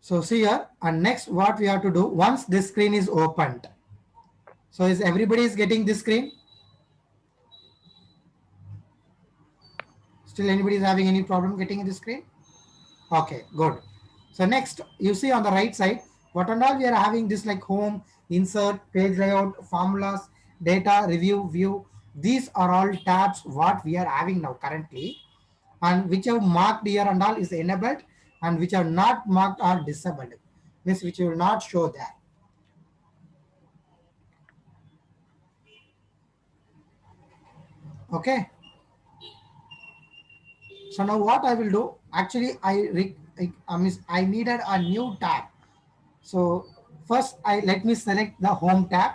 So see here, and next what we have to do once this screen is opened. So is everybody is getting this screen? Still anybody is having any problem getting this screen? Okay, good. So next you see on the right side, what and all we are having this like home, insert, page layout, formulas, data, review, view. These are all tabs what we are having now currently, and which have marked here and all is enabled, and which are not marked are disabled. Means which will not show there. Okay. So now what I will do, actually I needed a new tab. So first let me select the home tab,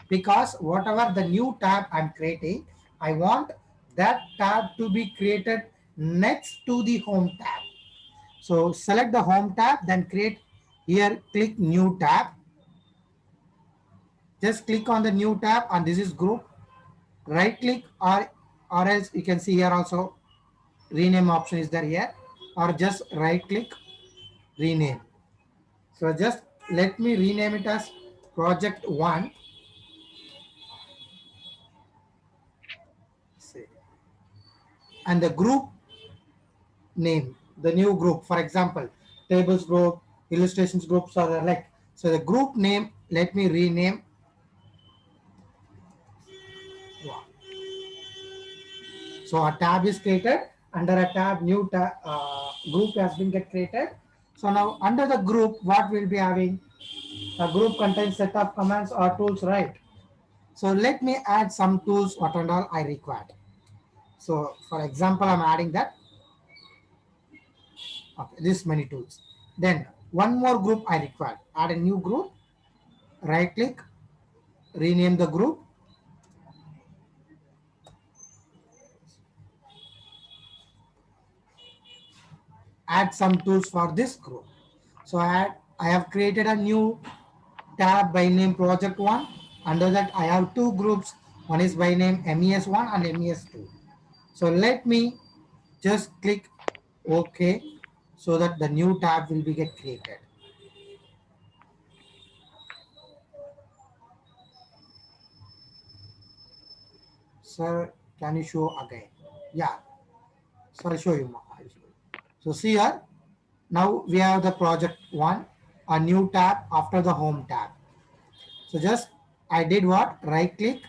because whatever the new tab I'm creating, I want that tab to be created next to the home tab. So select the home tab, then create here, click new tab. Just click on the new tab, and this is group. Right click, or else you can see here also rename option is there here, or just right click, rename. So just let me rename it as project 1. Say, and the group name, the new group, for example, tables group, illustrations groups are like. So the group name, let me rename. So a tab is created. Under a tab, new tab, group has been get created. So now under the group, what we'll be having? A group contains set of commands or tools, right? So let me add some tools, what and all I required. So for example, I'm adding that. Okay, this many tools. Then one more group I require. Add a new group. Right click, rename the group. Add some tools for this group. So I have created a new tab by name project 1. Under that I have two groups. One is by name MES1 and MES2. So let me just click OK, so that the new tab will be get created. Sir, can you show again? Yeah. So I'll show you more. So see here, now we have the project 1, a new tab after the home tab. So just I did what? Right click,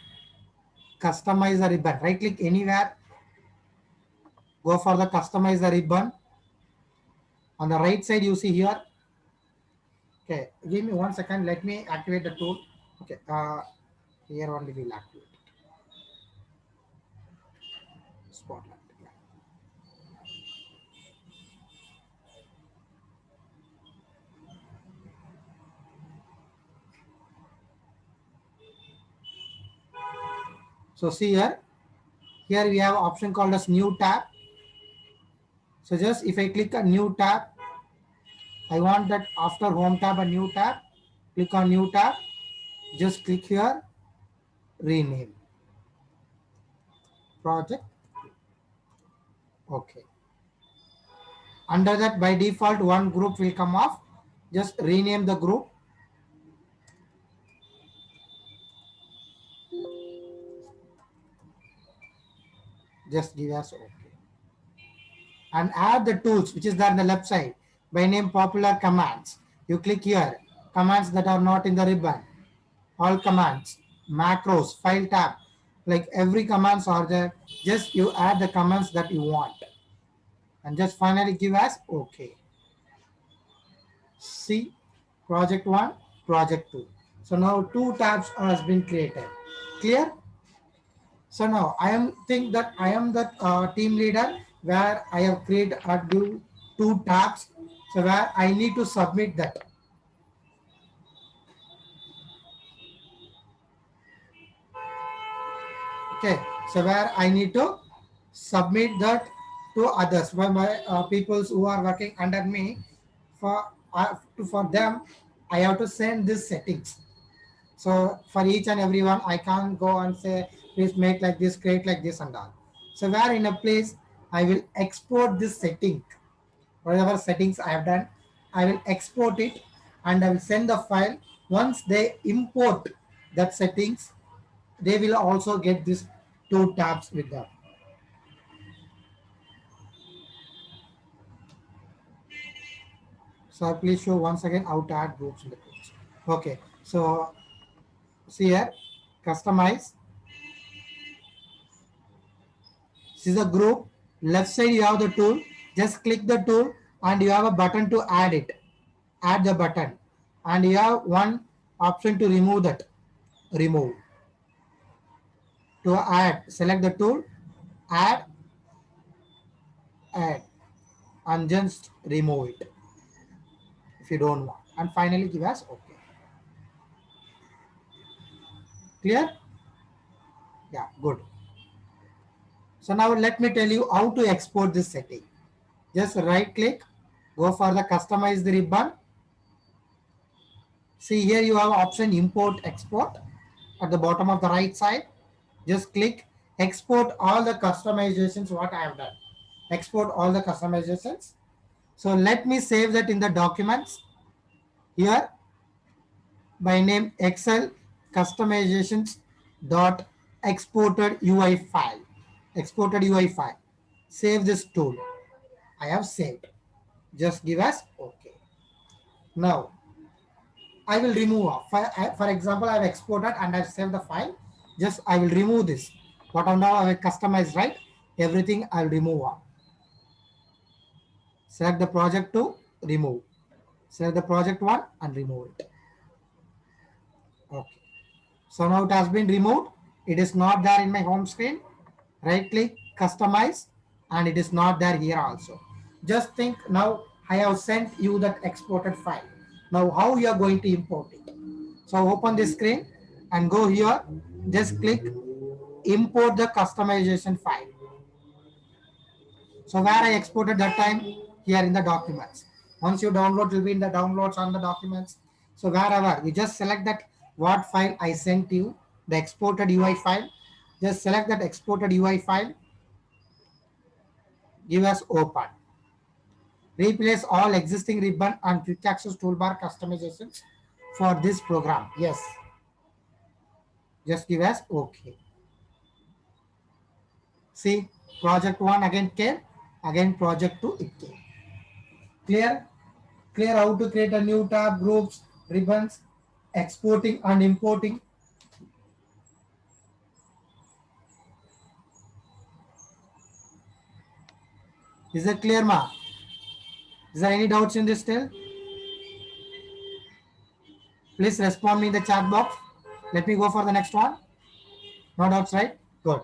customize the ribbon. Right click anywhere, go for the customize the ribbon. On the right side you see here. Okay, give me 1 second. Let me activate the tool. Okay, here only we'll activate it. Spotlight. Yeah. So see here, here we have option called as new tab. So just if I click a new tab, I want that after home tab a new tab. Click on new tab. Just click here, rename project. Okay. Under that by default one group will come off. Just rename the group. Just give us okay. And add the tools which is there on the left side by name popular commands. You click here, commands that are not in the ribbon, all commands, macros, file tab, like every commands are there. Just you add the commands that you want, and just finally give us okay. See, project 1, project 2. So now two tabs has been created. Clear? So now I am think that I am the team leader where I have created two tabs. So where I need to submit that. Okay. So where I need to submit that to others. For my peoples who are working under me, for them, I have to send these settings. So for each and everyone, I can't go and say, please make like this, create like this and all. So where in a place, I will export this setting, whatever settings I have done, I will export it and I will send the file. Once they import that settings, they will also get these two tabs with them. So please show once again how to add groups in the groups. Okay, so see here, customize. This is a group. Left side you have the tool. Just click the tool and you have a button to add it. Add the button. And you have one option to remove that. Remove. To add, select the tool, add, add, and just remove it if you don't want. And finally give us OK. Clear? Yeah, good. So now let me tell you how to export this setting. Just right click, go for the customize the ribbon. See here you have option import export at the bottom of the right side. Just click export all the customizations what I have done. Export all the customizations. So let me save that in the documents. Here by name Excel customizations dot exported UI file. Exported UI file. Save this tool. I have saved. Just give us OK. Now I will remove. For example, I have exported and I have saved the file. Just I will remove this. What now I will customize, right? Everything I will remove. Select the project to remove. Select the project one and remove it. Okay. So now it has been removed. It is not there in my home screen. Right click, customize, and it is not there here also. Just think now I have sent you that exported file. Now how you are going to import it? So open this screen and go here. Just click import the customization file. So where I exported that time here in the documents. Once you download, it will be in the downloads on the documents. So wherever you just select that what file I sent you, the exported UI file. Just select that exported UI file. Give us open. Replace all existing ribbon and quick access toolbar customizations for this program. Yes. Just give us OK. See, project 1 again came, again project 2 it came. Clear? Clear how to create a new tab, groups, ribbons, exporting and importing. Is it clear, ma? Is there any doubts in this still? Please respond me in the chat box. Let me go for the next one. No doubts, right? Good.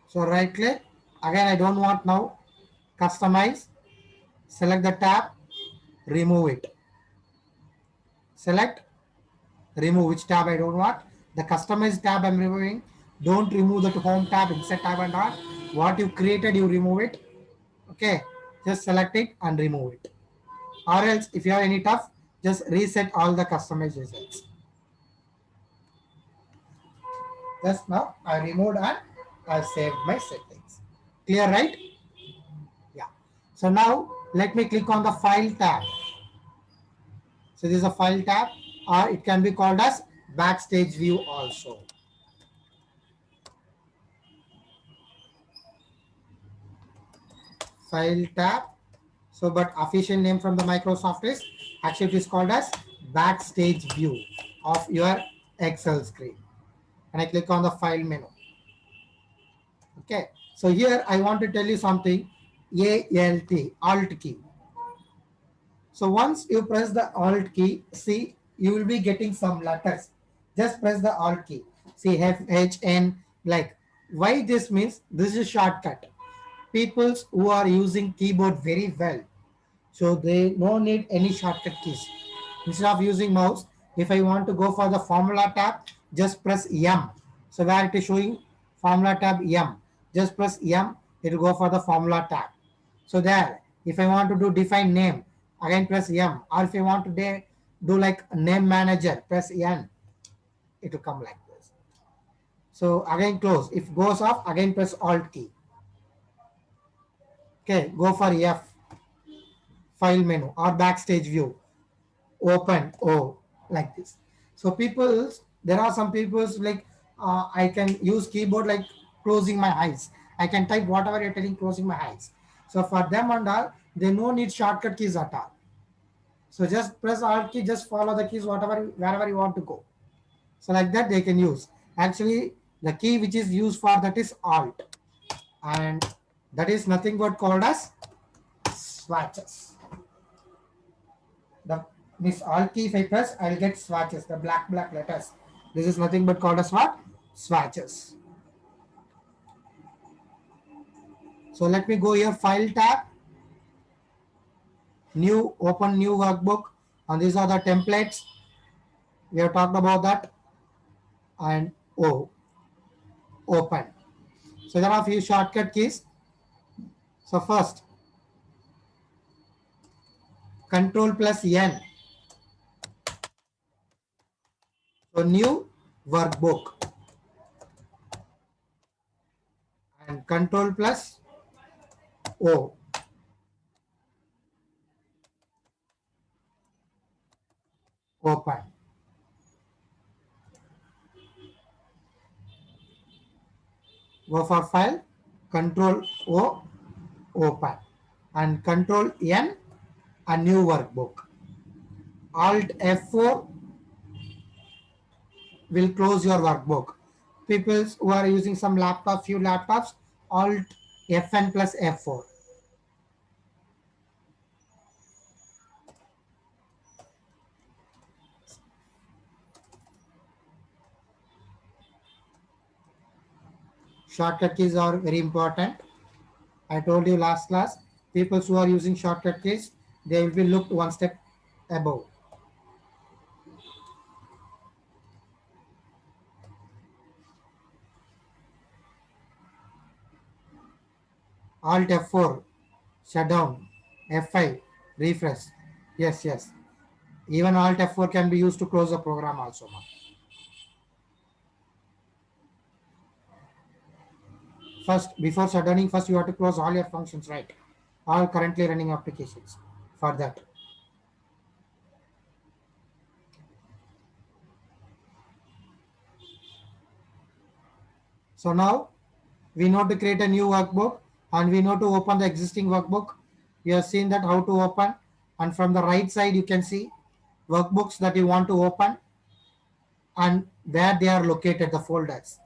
So right click. Again, I don't want now. Customize. Select the tab. Remove it. Select. Remove which tab I don't want. The customize tab I'm removing. Don't remove that home tab, insert tab and all. What you created, you remove it. Okay. Just select it and remove it. Or else, if you have any tough, just reset all the customizations. Just now, I removed and I saved my settings. Clear, right? Yeah. So now, let me click on the File tab. So this is a File tab, or it can be called as Backstage View also. File tab. So, but official name from the Microsoft is, actually it is called as Backstage View of your Excel screen. And I click on the File menu. Okay, so here I want to tell you something. Alt key. So once you press the Alt key, see you will be getting some letters. Just press the Alt key. See F, H, N, like why this means this is a shortcut. People who are using keyboard very well, so they no need any shortcut keys. Instead of using mouse, if I want to go for the formula tab, just press M. So where it is showing formula tab M, just press M, it will go for the formula tab. So there, if I want to do define name, again press M. Or if I want to do like name manager, press N, it will come like this. So again close. If goes off, again press Alt key. Okay, go for F, file menu or backstage view, open O, like this. So there are some people's like I can use keyboard like closing my eyes. I can type whatever you're telling, closing my eyes. So for them and all, they no need shortcut keys at all. So just press Alt key, just follow the keys whatever wherever you want to go. So like that they can use. Actually, the key which is used for that is Alt, and that is nothing but called as swatches. The this Alt key if I press, I'll get swatches, the black letters. This is nothing but called as what? Swatches. So let me go here, File tab, New, open new workbook, and these are the templates. We have talked about that, and O, open. So there are a few shortcut keys. So first, Control plus N. So new workbook, and Control plus O, open. Go for file, Control O, open, and Control N, a new workbook. Alt F4 will close your workbook. People who are using some laptop, few laptops, Alt Fn plus F4. Shortcut keys are very important. I told you last class, people who are using shortcut keys, they will be looked one step above. Alt F4, shutdown. F5, refresh. Yes, yes. Even Alt F4 can be used to close the program also. First, before shutdowning, first you have to close all your functions, right? All currently running applications for that. So now we know to create a new workbook and we know to open the existing workbook. You have seen that how to open, and from the right side you can see workbooks that you want to open and where they are located, the folders.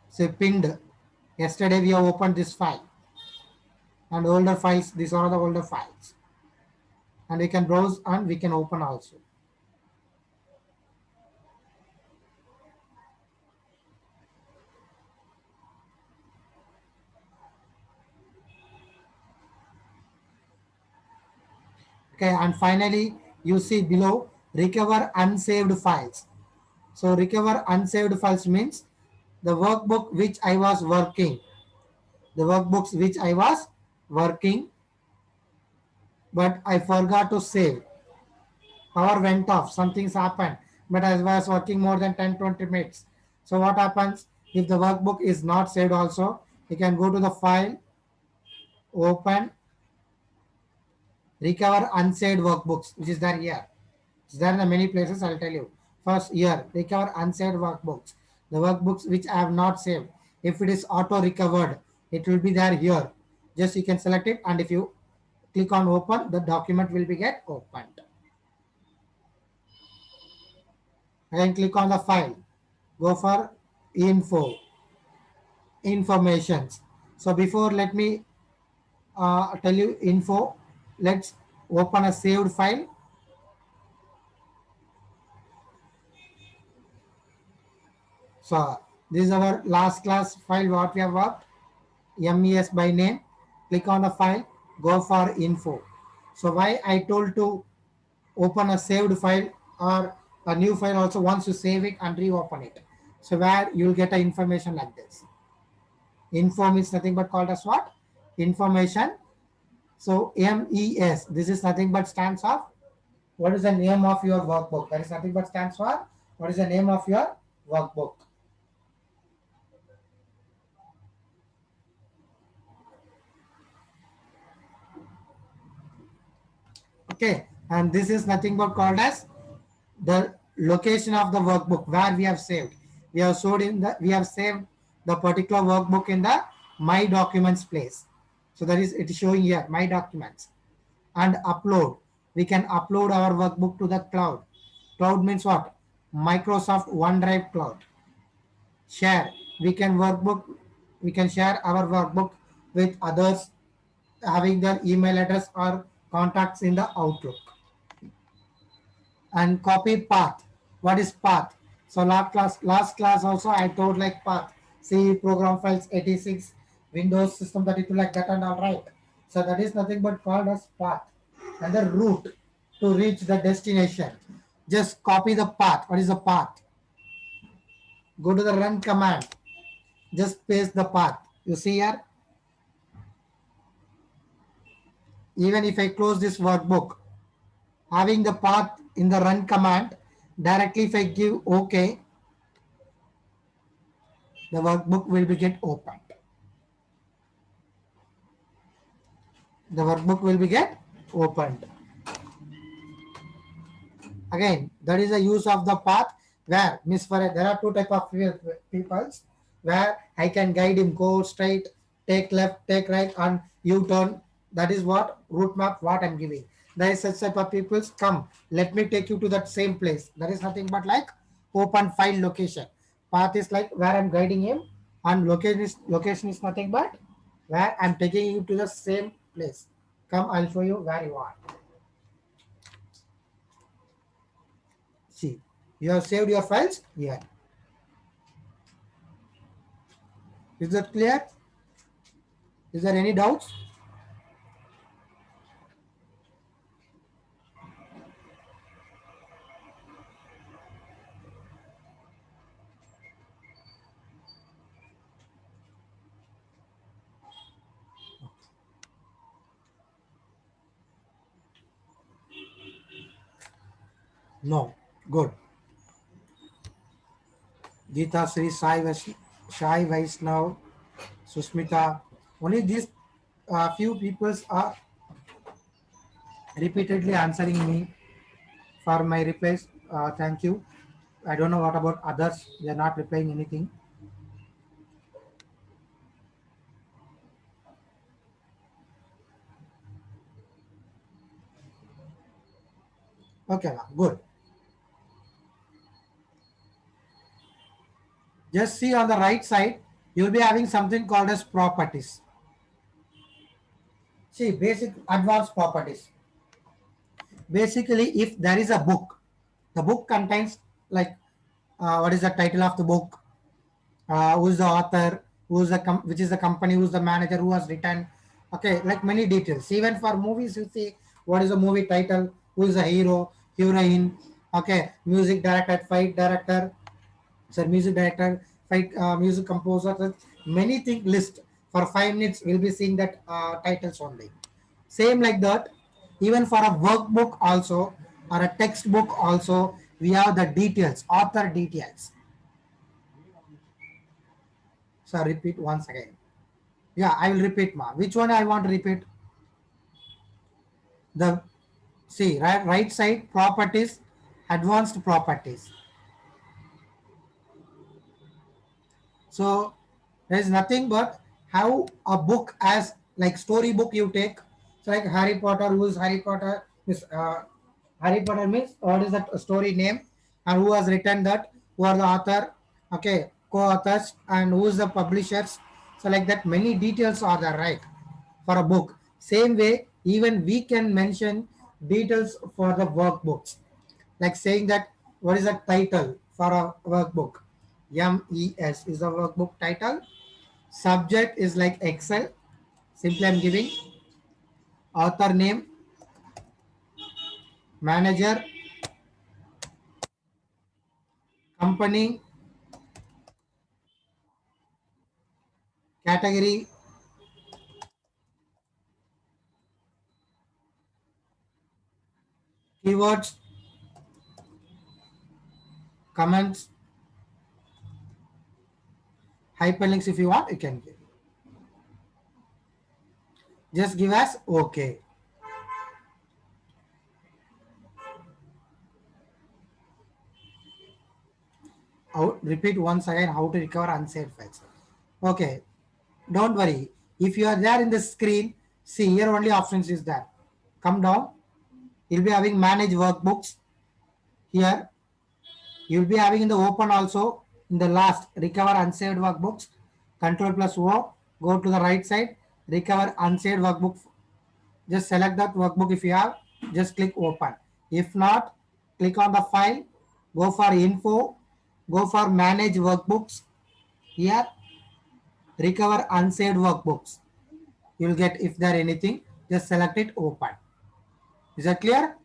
So pinned. Yesterday we have opened this file and older files. These are the older files, and we can browse and we can open also. Okay, and finally you see below recover unsaved files. So recover unsaved files means the workbook which I was working, the workbooks which I was working, but I forgot to save. Power went off, something's happened, but I was working more than 10-20 minutes. So what happens if the workbook is not saved also? You can go to the file, open, recover unsaved workbooks, which is there here. It's there in the many places, I'll tell you. First here, recover unsaved workbooks. The workbooks which I have not saved. If it is auto recovered, it will be there here. Just you can select it, and if you click on open, the document will be get opened. Again click on the file. Go for info, informations. So before let me tell you info, let's open a saved file. So this is our last class file what we have worked, MES by name. Click on the file, go for info. So why I told to open a saved file or a new file also, once you save it and reopen it. So where you will get a information like this. Info means nothing but called as what? Information. So MES, this is nothing but stands of What is the name of your workbook? That is nothing but stands for what is the name of your workbook. Okay, and this is nothing but called as the location of the workbook where we have saved. We have saved the particular workbook in the my documents place. So that is it is showing here my documents. And upload. We can upload our workbook to the cloud. Cloud means what? Microsoft OneDrive cloud. Share. We can share our workbook with others having their email address or contacts in the Outlook. And copy path. What is path? So last class also I told like path. See program files 86, Windows system 32 like that and all right. So that is nothing but called as path. And the route to reach the destination. Just copy the path. What is the path? Go to the run command. Just paste the path. You see here, even if I close this workbook, having the path in the run command, directly if I give OK, the workbook will be get opened. The workbook will be get opened. Again, that is the use of the path where Miss for there are two type of peoples where I can guide him go straight, take left, take right, and U turn. That is what route map what I'm giving. There is such type of peoples come. Let me take you to that same place. That is nothing but like open file location. Path is like where I'm guiding him, and location is nothing but where I'm taking you to the same place. Come, I'll show you where you are. See, you have saved your files here. Is that clear? Is there any doubts? No. Good. Geeta Sri Shai Vaishnav, Susmita. Only these few peoples are repeatedly answering me for my replies. Thank you. I don't know what about others. They are not replying anything. Okay, ma'am. Good. Just see on the right side, you'll be having something called as properties. See, basic advanced properties. Basically, if there is a book, the book contains like what is the title of the book, who is the author, who is the which is the company, who is the manager, who has written, okay, like many details. Even for movies, you see what is the movie title, who is the hero, heroine, okay, music director, fight director, so music director, fight music composer, many things list. For 5 minutes, we'll be seeing that titles only. Same like that, even for a workbook also or a textbook also, we have the details, author details. So repeat once again. Yeah, I will repeat ma. Which one I want to repeat? The see right side properties, advanced properties. So there is nothing but how a book as like story book you take. So like Harry Potter, who is Harry Potter? Harry Potter means what is that story name and who has written that, who are the author, okay, co-authors and who is the publishers. So like that many details are there, right? For a book. Same way, even we can mention details for the workbooks. Like saying that what is the title for a workbook? MES is the workbook title. Subject is like Excel. Simply I'm giving author name, manager, company, category, keywords, comments, hyperlinks if you want, you can give. Just give us OK. Repeat once again how to recover unsaved files. Okay, don't worry. If you are there in the screen, see here only options is there. Come down. You'll be having manage workbooks here. You'll be having in the open also in the last recover unsaved workbooks. Control plus O. Go to the right side. Recover unsaved workbook. Just select that workbook if you have. Just click open. If not, click on the file. Go for info. Go for manage workbooks. Here recover unsaved workbooks. You will get if there anything. Just select it open. Is that clear?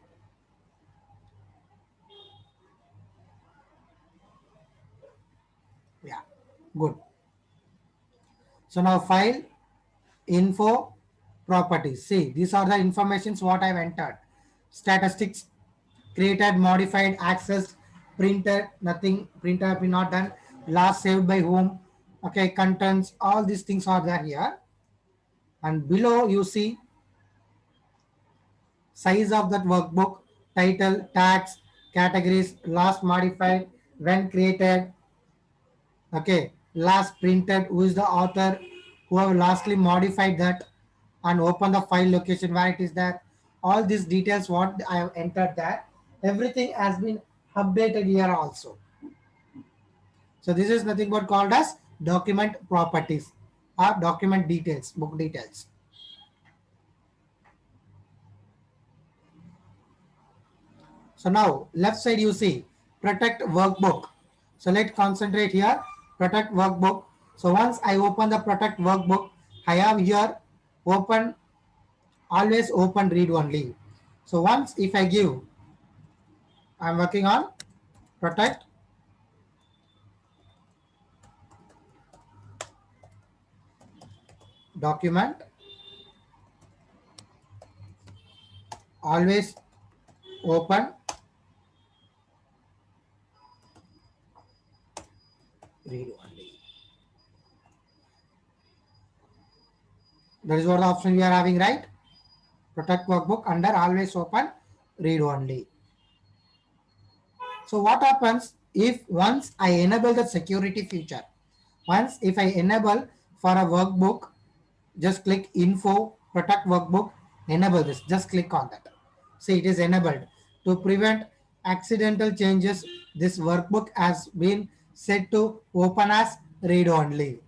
Yeah, good. So now file, info, properties. See, these are the informations what I've entered. Statistics, created, modified, accessed, printed, nothing, printer have been not done, last saved by whom, okay, contents, all these things are there here. And below you see size of that workbook, title, tags, categories, last modified, when created, okay, last printed, who is the author, who have lastly modified that, and open the file location where it is there. All these details what I have entered there, everything has been updated here also. So this is nothing but called as document properties or document details, book details. So now left side you see protect workbook. So let's concentrate here, protect workbook. So once I open the protect workbook, I have here open, always open read only. So once if I give, I'm working on protect document, always open read only. That is what the option we are having, right? Protect workbook under always open read only. So what happens if once I enable the security feature? Once if I enable for a workbook, just click info, protect workbook, enable this, just click on that. See, it is enabled. To prevent accidental changes, this workbook has been set to open as read only.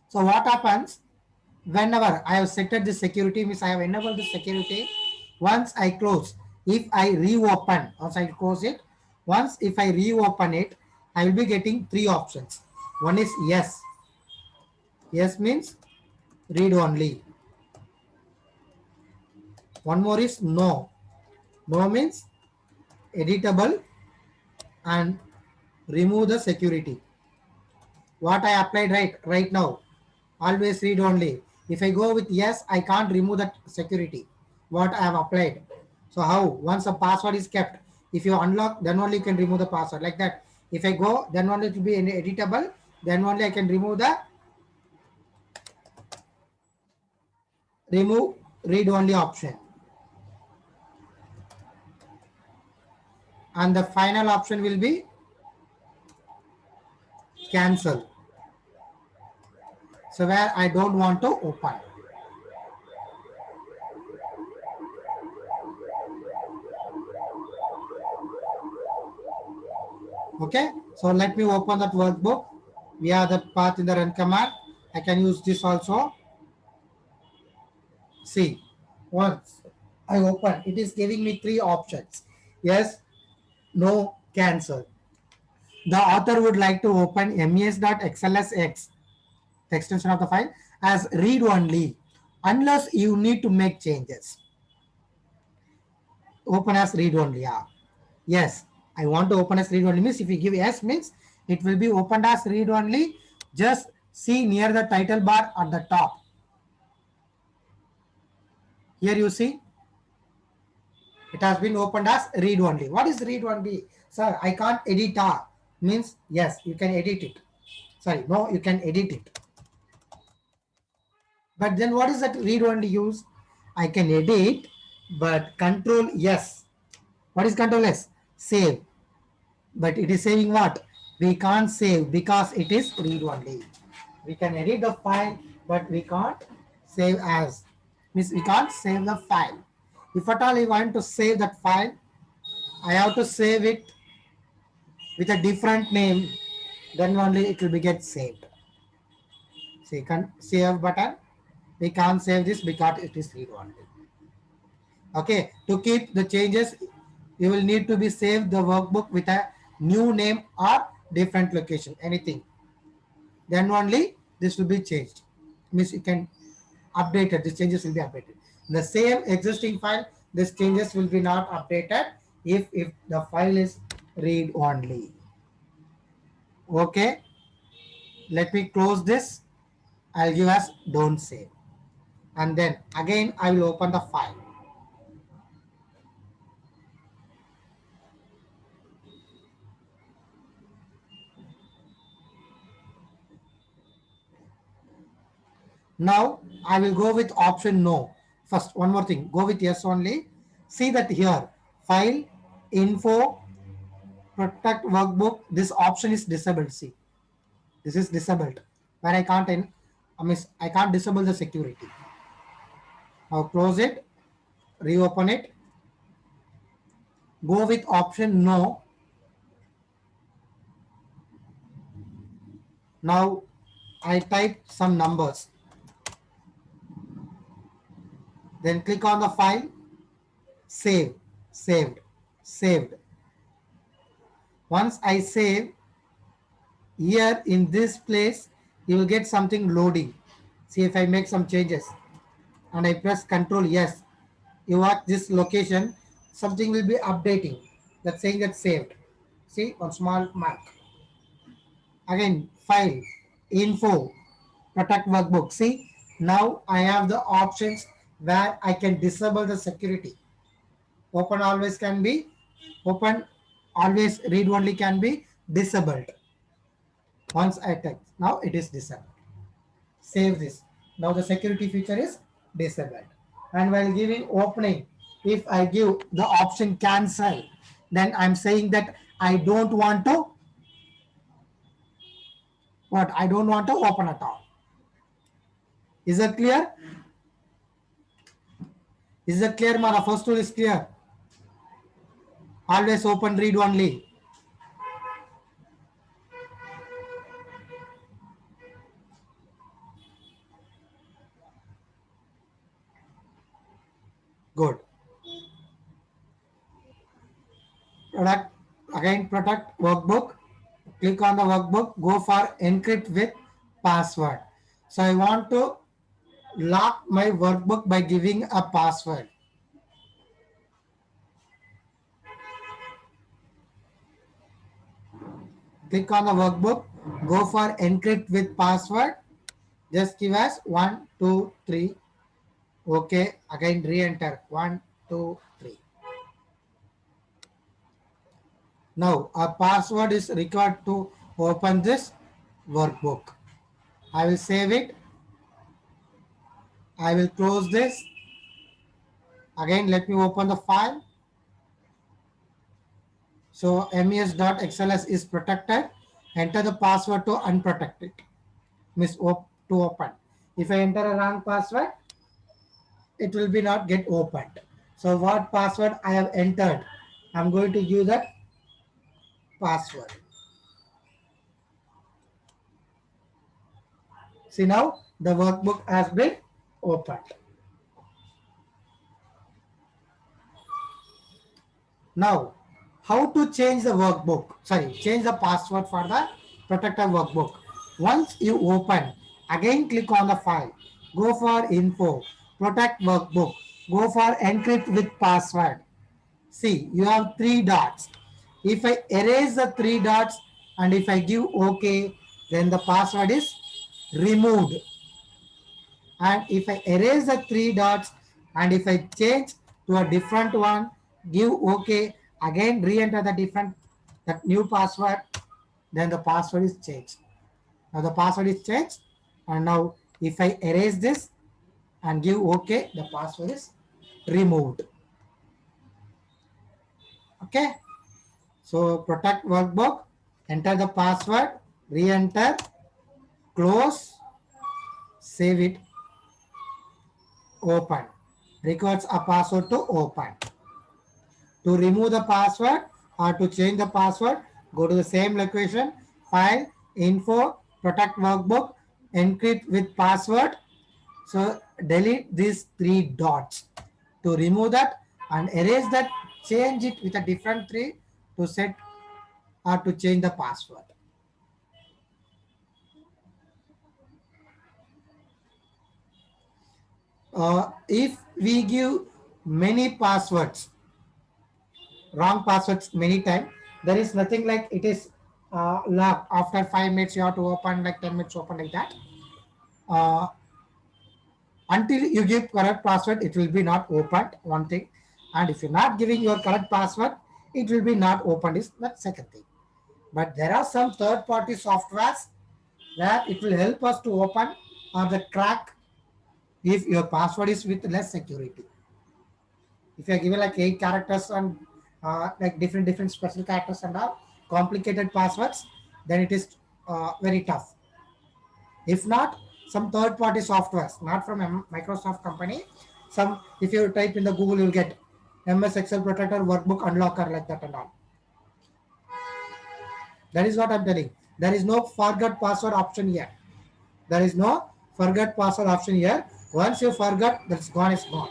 So what happens whenever I have set the security, means I have enabled the security, once I close, if I reopen, once I close it, once if I reopen it, I will be getting three options. One is yes. Yes means read only. One more is no. No means editable and remove the security. What I applied right now, always read only. If I go with yes, I can't remove that security what I have applied. So how? Once a password is kept, if you unlock, then only you can remove the password, like that. If I go, then only it will be editable, then only I can remove read only option. And the final option will be cancel. So where I don't want to open. Okay, so let me open that workbook. We have that path in the run command. I can use this also. See, once I open, it is giving me three options. Yes, no, cancel. The author would like to open mes.xlsx, the extension of the file, as read only, unless you need to make changes. Open as read only. Yeah. Yes, I want to open as read only means if you give yes means it will be opened as read only. Just see near the title bar at the top. Here you see It has been opened as read only. What is read only? Sir, I can't edit R. Means yes, you can edit it. Sorry, no, you can edit it. But then what is that read only use? I can edit, but control yes. What is control S? Save. But it is saving what? We can't save because it is read only. We can edit the file, but we can't save as. Means we can't save the file. If at all I want to save that file, I have to save it with a different name, then only it will be get saved. So you can save button. We can't save this because it is read only. Okay, to keep the changes, you will need to be saved the workbook with a new name or different location, anything. Then only this will be changed. Means you can update it, the changes will be updated. The same existing file, these changes will be not updated if the file is read only. Okay, let me close this. I'll give us don't save. And then again, I will open the file. Now I will go with option no. First, one more thing, go with yes only. See that here, file, info, protect workbook, this option is disabled. See, this is disabled. Where I can't disable the security. Now close it, reopen it, go with option no. Now I type some numbers. Then click on the file, save, saved, saved. Once I save, here in this place, you will get something loading. See if I make some changes and I press Control yes. You watch this location, something will be updating. That's saying that saved. See, one small mark. Again, file, info, protect workbook. See, now I have the options where I can disable the security. Open always can be, open always read only can be disabled. Once I text, now it is disabled. Save this. Now the security feature is disabled. And while giving opening, if I give the option cancel, then I'm saying that I don't want to, what? I don't want to open at all. Is that clear? Is that clear, Mara? First rule is clear. Always open read only. Good. Product, again product workbook. Click on the workbook, go for encrypt with password. So I want to lock my workbook by giving a password. Click on the workbook, go for encrypt with password. Just give us 1, 2, 3. Okay, again re-enter 1, 2, 3. Now a password is required to open this workbook. I will save it. I will close this. Again, let me open the file. So MES.XLS is protected. Enter the password to unprotect it. Means to open. If I enter a wrong password, it will be not get opened. So what password I have entered, I'm going to use that password. See now the workbook has been opened. Now, how to change the workbook? Sorry, change the password for the protected workbook. Once you open, again click on the file. Go for info, protect workbook. Go for encrypt with password. See, you have 3 dots. If I erase the 3 dots and if I give OK, then the password is removed. And if I erase the 3 dots and if I change to a different one, give OK, again re-enter the different, that new password, then the password is changed. Now the password is changed, and now if I erase this and give OK, the password is removed. Okay, so protect workbook, enter the password, re-enter, close, save it, open. Records a password to open. To remove the password or to change the password, go to the same location, file, info, protect workbook, encrypt with password. So delete these three dots. To remove that and erase that, change it with a different three to set or to change the password. If we give many passwords, wrong passwords many times, there is nothing like it is locked. After 5 minutes, you have to open, like 10 minutes, open like that. Uh, until you give correct password, it will be not opened. One thing, and if you're not giving your correct password, it will be not opened. Is that second thing. But there are some third-party softwares where it will help us to open or the crack if your password is with less security. If you are given like 8 characters and like different special characters and all complicated passwords, then it is very tough. If not, some third party softwares, not from Microsoft company, some, if you type in the Google, you'll get MS Excel protector, workbook unlocker, like that and all. That is what I'm telling. There is no forgot password option here. There is no forget password option here. Once you forget, that's gone, is gone.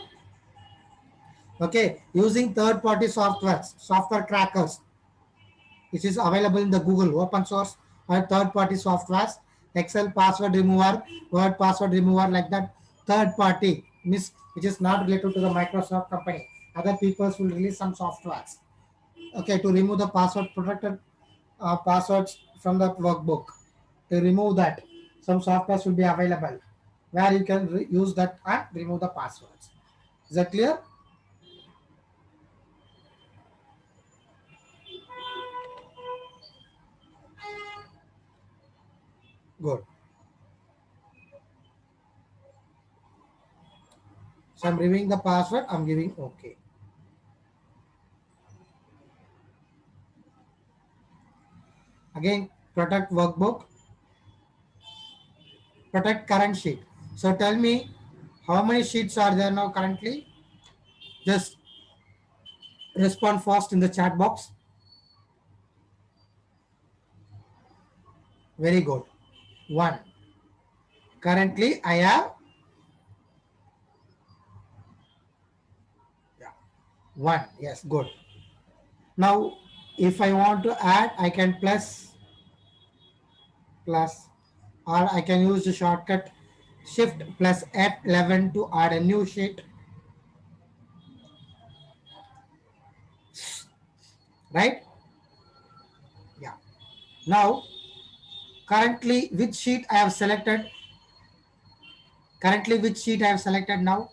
Okay, using third party softwares, software crackers, which is available in the Google open source or third party softwares, Excel password remover, Word password remover, like that. Third party means which is not related to the Microsoft company. Other people will release some softwares. Okay, to remove the password protected passwords from the workbook. To remove that, some softwares will be available where you can use that and remove the passwords. Is that clear? Good. So I'm removing the password. I'm giving OK. Again, protect workbook, protect current sheet. So tell me, how many sheets are there now currently? Just respond fast in the chat box. Very good. One. Currently, I have, yeah, one. Yes, good. Now, if I want to add, I can plus, or I can use the shortcut Shift plus F11 to add a new sheet. Right? Yeah. Now, currently, which sheet I have selected? Currently, which sheet I have selected now?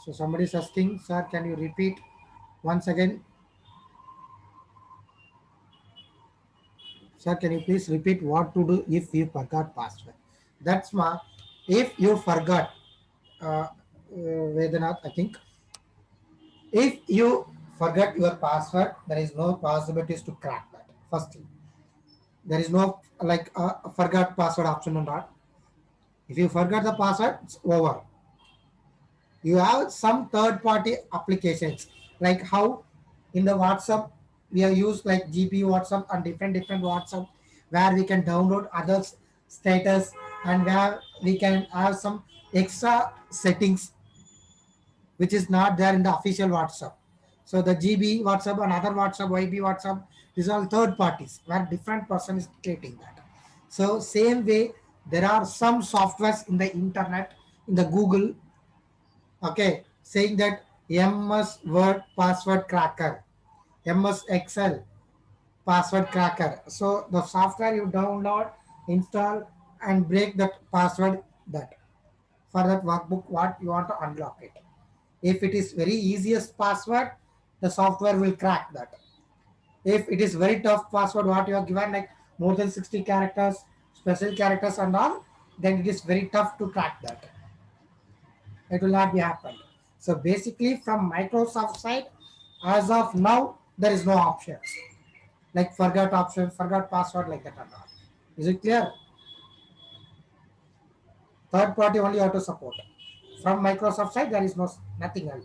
So somebody is asking, sir, can you repeat once again? Sir, can you please repeat what to do if you forgot password? That's my, if you forgot, Vedanath, I think, if you forget your password, there is no possibilities to crack that. First thing, there is no like forgot password option or not. If you forgot the password, it's over. You have some third party applications, like how in the WhatsApp we have used like GP WhatsApp and different WhatsApp, where we can download others status and where we can have some extra settings which is not there in the official WhatsApp. So the GB WhatsApp and other WhatsApp, YB WhatsApp, these are all third parties where different person is creating that. So same way, there are some softwares in the internet, in the Google, okay, saying that MS Word password cracker, MS Excel password cracker. So the software you download, install, and break that password that for that workbook what you want to unlock it. If it is very easiest password, the software will crack that. If it is very tough password what you are given like more than 60 characters, special characters and all, then it is very tough to crack that. It will not be happened. So basically from Microsoft side, as of now, there is no options. Like forgot option, forgot password like that or not. Is it clear? Third party only you have to support. From Microsoft side, there is no nothing else.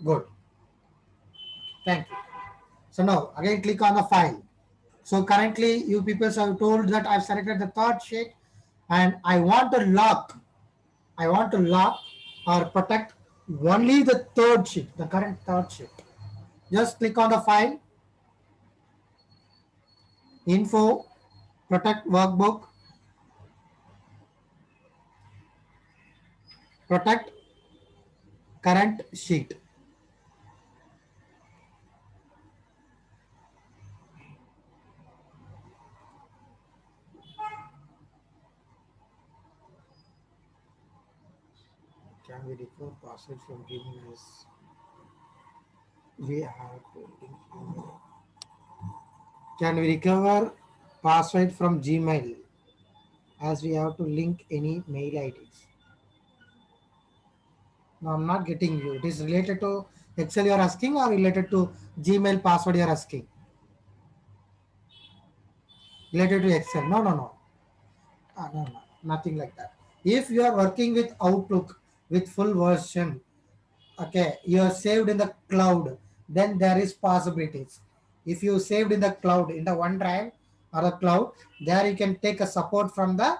Good. Thank you. So now again click on the file. So currently you people have told that I've selected the third sheet and I want to lock. I want to lock or protect only the third sheet, the current third sheet. Just click on the file, info, protect workbook, protect current sheet. Can we recover password from giving us? We have to. Can we recover password from Gmail as we have to link any mail IDs? No, I'm not getting you. It is related to Excel you're asking or related to Gmail password you're asking? Related to Excel. No, no, no. No, no, nothing like that. If you are working with Outlook with full version, okay, you are saved in the cloud, then there is possibilities. If you saved in the cloud, in the OneDrive or the cloud, there you can take a support from the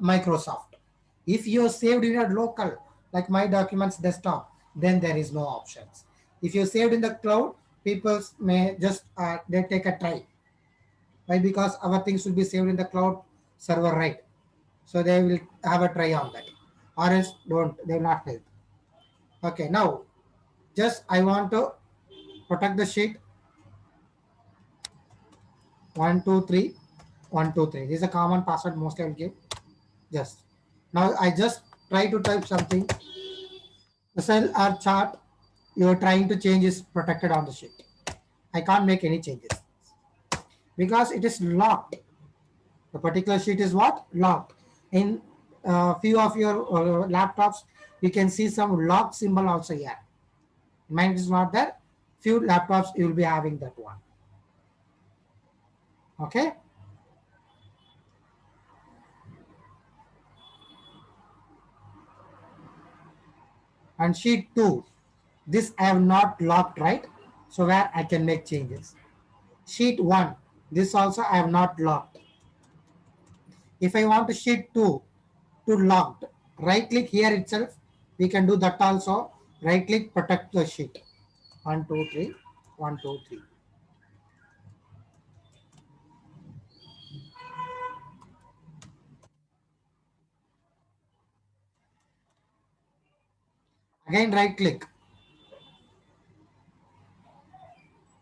Microsoft. If you are saved in a local, like My Documents desktop, then there is no options. If you saved in the cloud, people may just they take a try. Why? Because our things will be saved in the cloud server, right? So they will have a try on that. Or else don't, they will not help. Okay, now just I want to protect the sheet 123 123. This is a common password mostly I will give. Just now I just try to type something. The cell or chart you are trying to change is protected on the sheet. I can't make any changes because it is locked. The particular sheet is what? Locked. In few of your laptops, you can see some lock symbol also here. Mine is not there. Few laptops you will be having that one. Okay. And sheet 2, this I have not locked, right? So where I can make changes. Sheet 1, this also I have not locked. If I want to sheet 2 to locked, right click here itself, we can do that also. Right click, protect the sheet. 1 2 3 1 2 3. Again right click,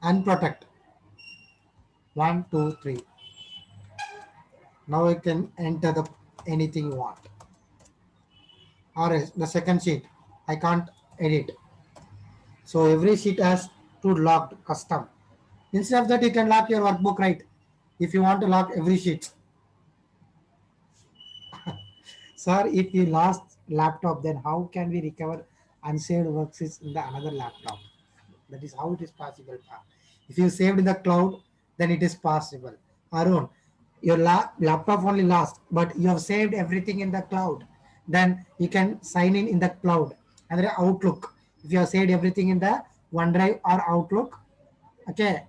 unprotect. 1 2 3. Now I can enter the anything you want. Or else the second sheet I can't edit. So every sheet has to locked custom. Instead of that, you can lock your workbook, right? If you want to lock every sheet. Sir, if you lost laptop, then how can we recover unsaved worksheets in the another laptop? That is how it is possible. If you saved in the cloud, then it is possible. Arun, your laptop only lost, but you have saved everything in the cloud. Then you can sign in the cloud. And then Outlook. If you have saved everything in the OneDrive or Outlook, okay,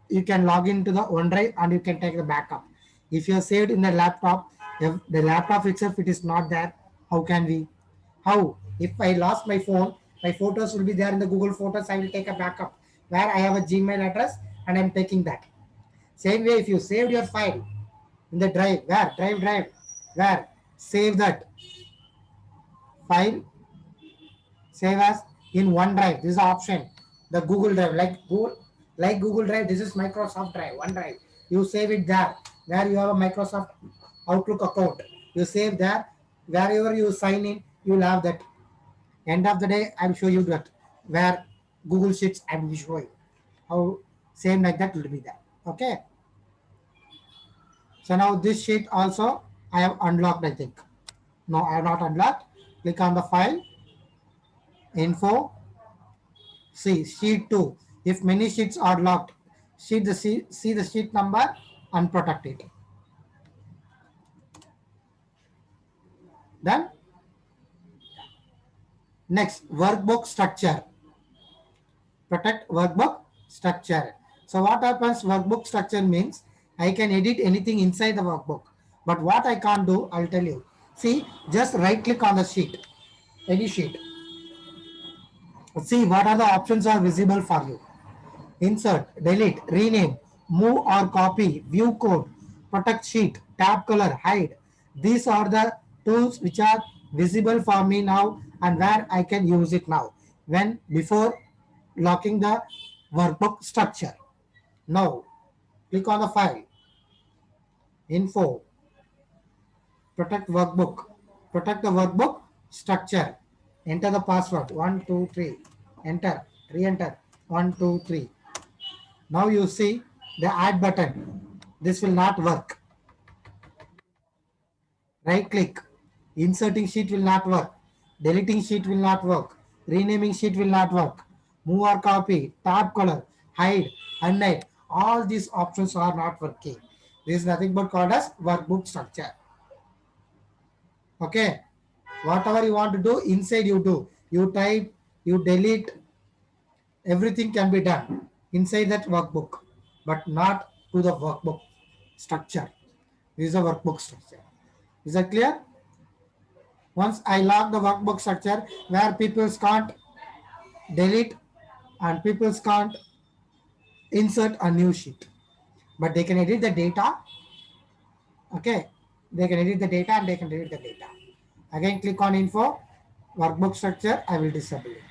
you can log into the OneDrive and you can take the backup. If you are saved in the laptop, if the laptop itself it is not there, how can we? How? If I lost my phone, my photos will be there in the Google Photos. I will take a backup where I have a Gmail address and I'm taking that. Same way, if you saved your file in the drive, where save that file, save as in OneDrive. This is the option. The Google Drive, like Google Drive. This is Microsoft Drive, OneDrive. You save it there. where you have a Microsoft Outlook account. You save there. Wherever you sign in, you will have that. End of the day, I will show you that where Google Sheets I will show you how same like that will be there. Okay. So now this sheet also I have unlocked. I think no, I have not unlocked. Click on the file, info, see sheet 2. If many sheets are locked, see the sheet number and protect it. Then next workbook structure. Protect workbook structure. So what happens workbook structure means I can edit anything inside the workbook. But what I can't do, I'll tell you. See, just right click on the sheet, any sheet. See what are the options are visible for you. Insert, delete, rename, move or copy, view code, protect sheet, tab color, hide. These are the tools which are visible for me now and where I can use it now when before locking the workbook structure. Now click on the file, info, protect workbook, protect the workbook structure. Enter the password 123. Enter, re-enter 123. Now you see the add button. This will not work. Right click. Inserting sheet will not work. Deleting sheet will not work. Renaming sheet will not work. Move or copy. Tab color. Hide. Unhide. All these options are not working. This is nothing but called as workbook structure. Okay. Whatever you want to do, inside you do. You type, you delete, everything can be done inside that workbook, but not to the workbook structure. This is a workbook structure. Is that clear? Once I lock the workbook structure where people can't delete and people can't insert a new sheet, but they can edit the data. Okay, they can edit the data and they can delete the data. Again, click on info, workbook structure. I will disable it.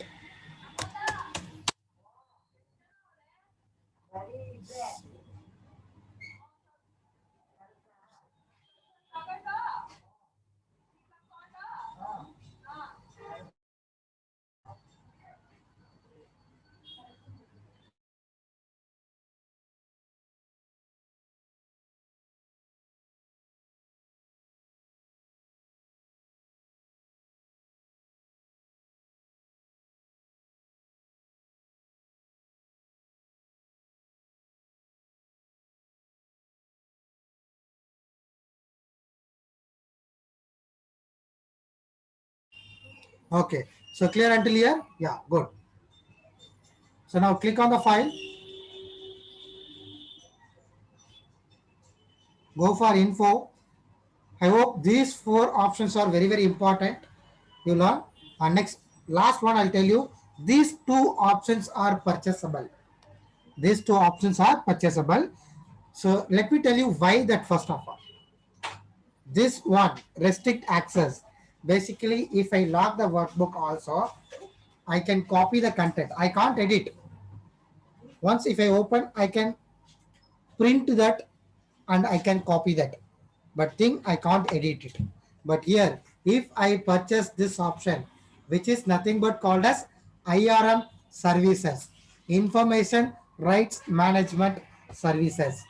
Okay, so clear until here? Yeah, good. So now click on the file, go for info. I hope these four options are very, very important. You learn. And next, last one, I'll tell you. These two options are purchasable. These two options are purchasable. So let me tell you why that first of all. This one, restrict access. Basically, if I lock the workbook also, I can copy the content. I can't edit. Once if I open, I can print that and I can copy that. But thing I can't edit it. But here, if I purchase this option, which is nothing but called as IRM services, information rights management services.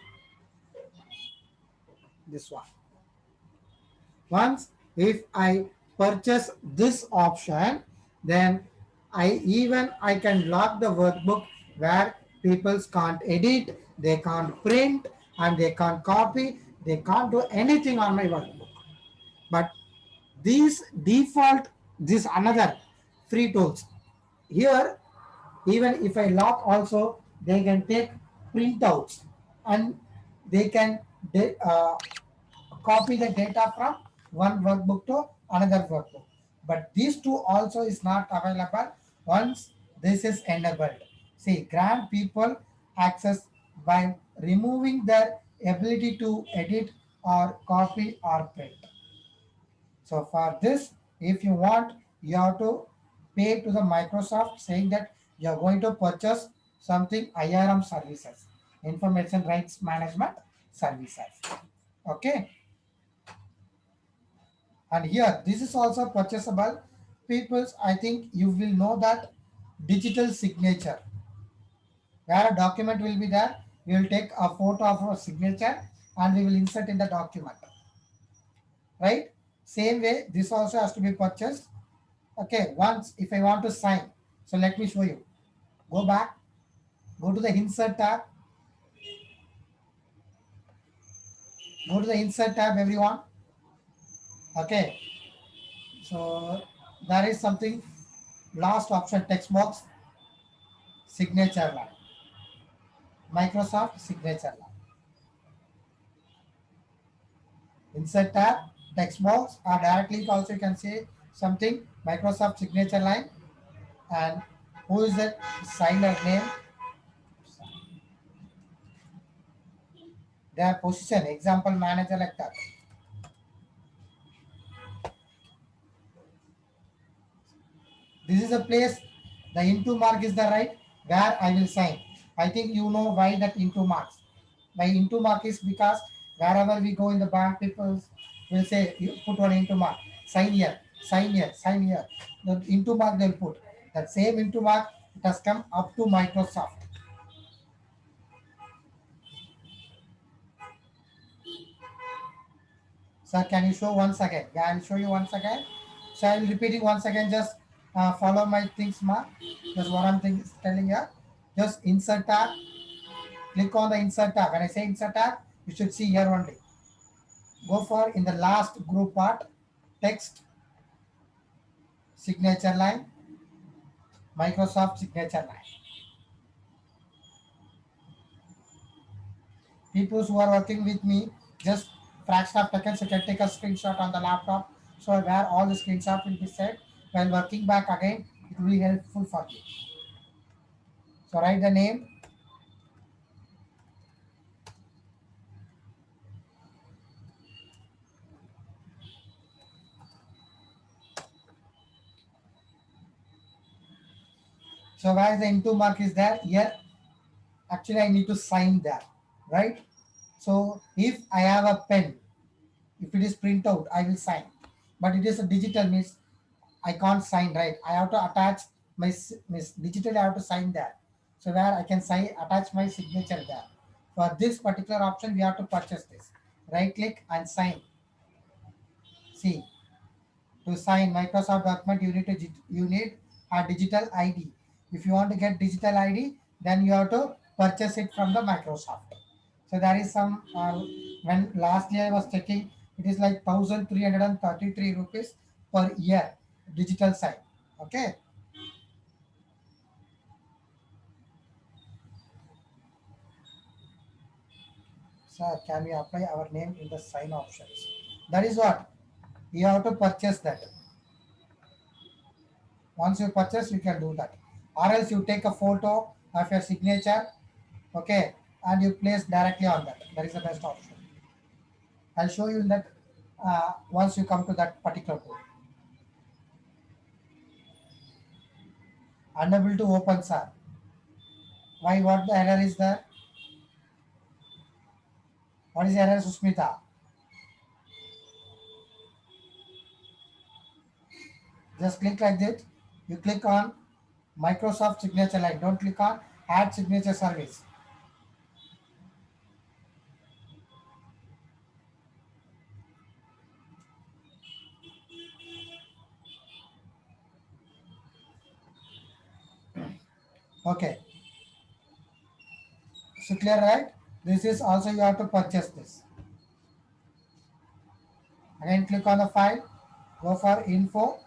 This one. Once if I purchase this option, then I can lock the workbook where people can't edit, they can't print, and they can't copy, they can't do anything on my workbook. But these default, this another free tools. Here, even if I lock also, they can take printouts and they can copy the data from one workbook to another workbook. But these two also is not available once this is enabled. See, grant people access by removing their ability to edit or copy or print. So for this, if you want, you have to pay to the Microsoft saying that you are going to purchase something IRM services, information rights management services. Okay, and here this is also purchasable. People's, I think you will know that digital signature, where a document will be there. We will take a photo of our signature and we will insert in the document, right? Same way, this also has to be purchased. Okay, once if I want to sign, so let me show you. Go back, go to the insert tab, go to the insert tab, everyone. Okay, so there is something, last option, text box, signature line, Microsoft signature line. Insert tab, text box, or directly also you can say something, Microsoft signature line, and who is the signer name, their position, example manager, like that. This is a place, the into mark is the right where I will sign. I think you know why that into marks. By into mark is because wherever we go in the bank, people will say, you put one into mark, sign here, sign here, sign here. The into mark they'll put. That same into mark, it has come up to Microsoft. Sir, can you show once again? Yeah, I'll show you once again. So I will repeating once again. Just follow my things, ma. Just what I'm telling you. Just insert tab. Click on the insert tab. When I say insert tab, you should see here only. Go for in the last group part, text, signature line, Microsoft signature line. People who are working with me, just fraction of seconds, you can take a screenshot on the laptop. So where all the screenshot will be set. While working back again, it will be helpful for you. So write the name. So where the into mark is there, here actually I need to sign there, right? So if I have a pen, if it is print out, I will sign. But it is a digital, means I can't sign, right? I have to attach my digital, I have to sign there. So where I can sign, attach my signature there. For this particular option, we have to purchase this. Right click and sign. See, to sign Microsoft document, you need a digital ID. If you want to get digital ID, then you have to purchase it from the Microsoft. So there is some when lastly I was checking, it is like 1,333 rupees per year digital sign. Okay, so can we apply our name in the sign options? That is what you have to purchase that. Once you purchase, you can do that. Or else you take a photo of your signature, okay, and you place directly on that. That is the best option. I'll show you in that once you come to that particular code. Unable to open, sir. Why? What the error is there? What is the error, Susmita? Just click like that. You click on Microsoft signature line. Don't click on add signature service. Okay. So clear, right? This is also you have to purchase this. Again, click on the file. Go for info.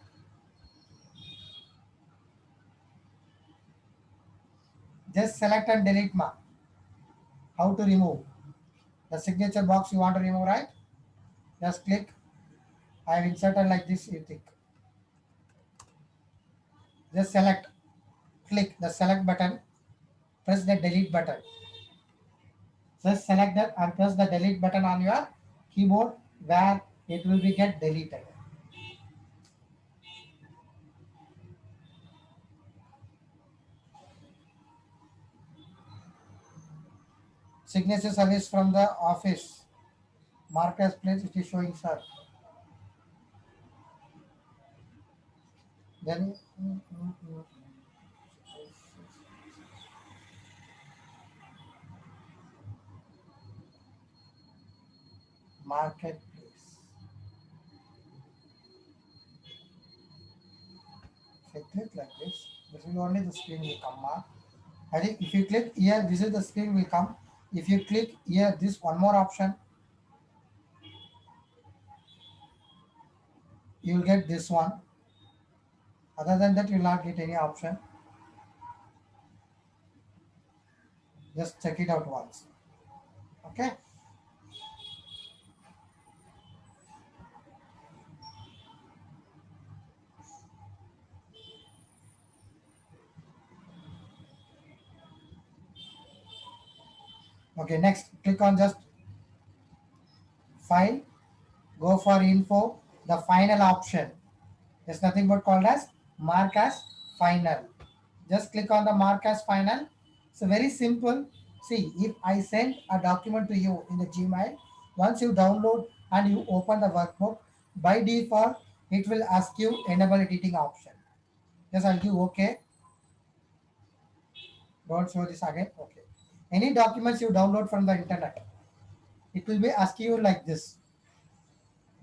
Just select and delete ma. How to remove the signature box you want to remove, right? Just click. I have inserted like this. You think. Just select. Click the select button. Press the delete button. Just select that and press the delete button on your keyboard where it will be get deleted. Signature service from the office. Mark as place it is showing, sir. Then marketplace. If I click like this will only the screen will come up. I think if you click here, this is the screen will come. If you click here, this one more option, you will get this one. Other than that, you will not get any option. Just check it out once. Okay. Okay. Next, click on just file. Go for info. The final option is nothing but called as mark as final. Just click on the mark as final. It's very simple. See, if I send a document to you in the Gmail, once you download and you open the workbook, by default, it will ask you enable editing option. Just I'll give OK. Don't show this again. Okay. Any documents you download from the internet, it will be asking you like this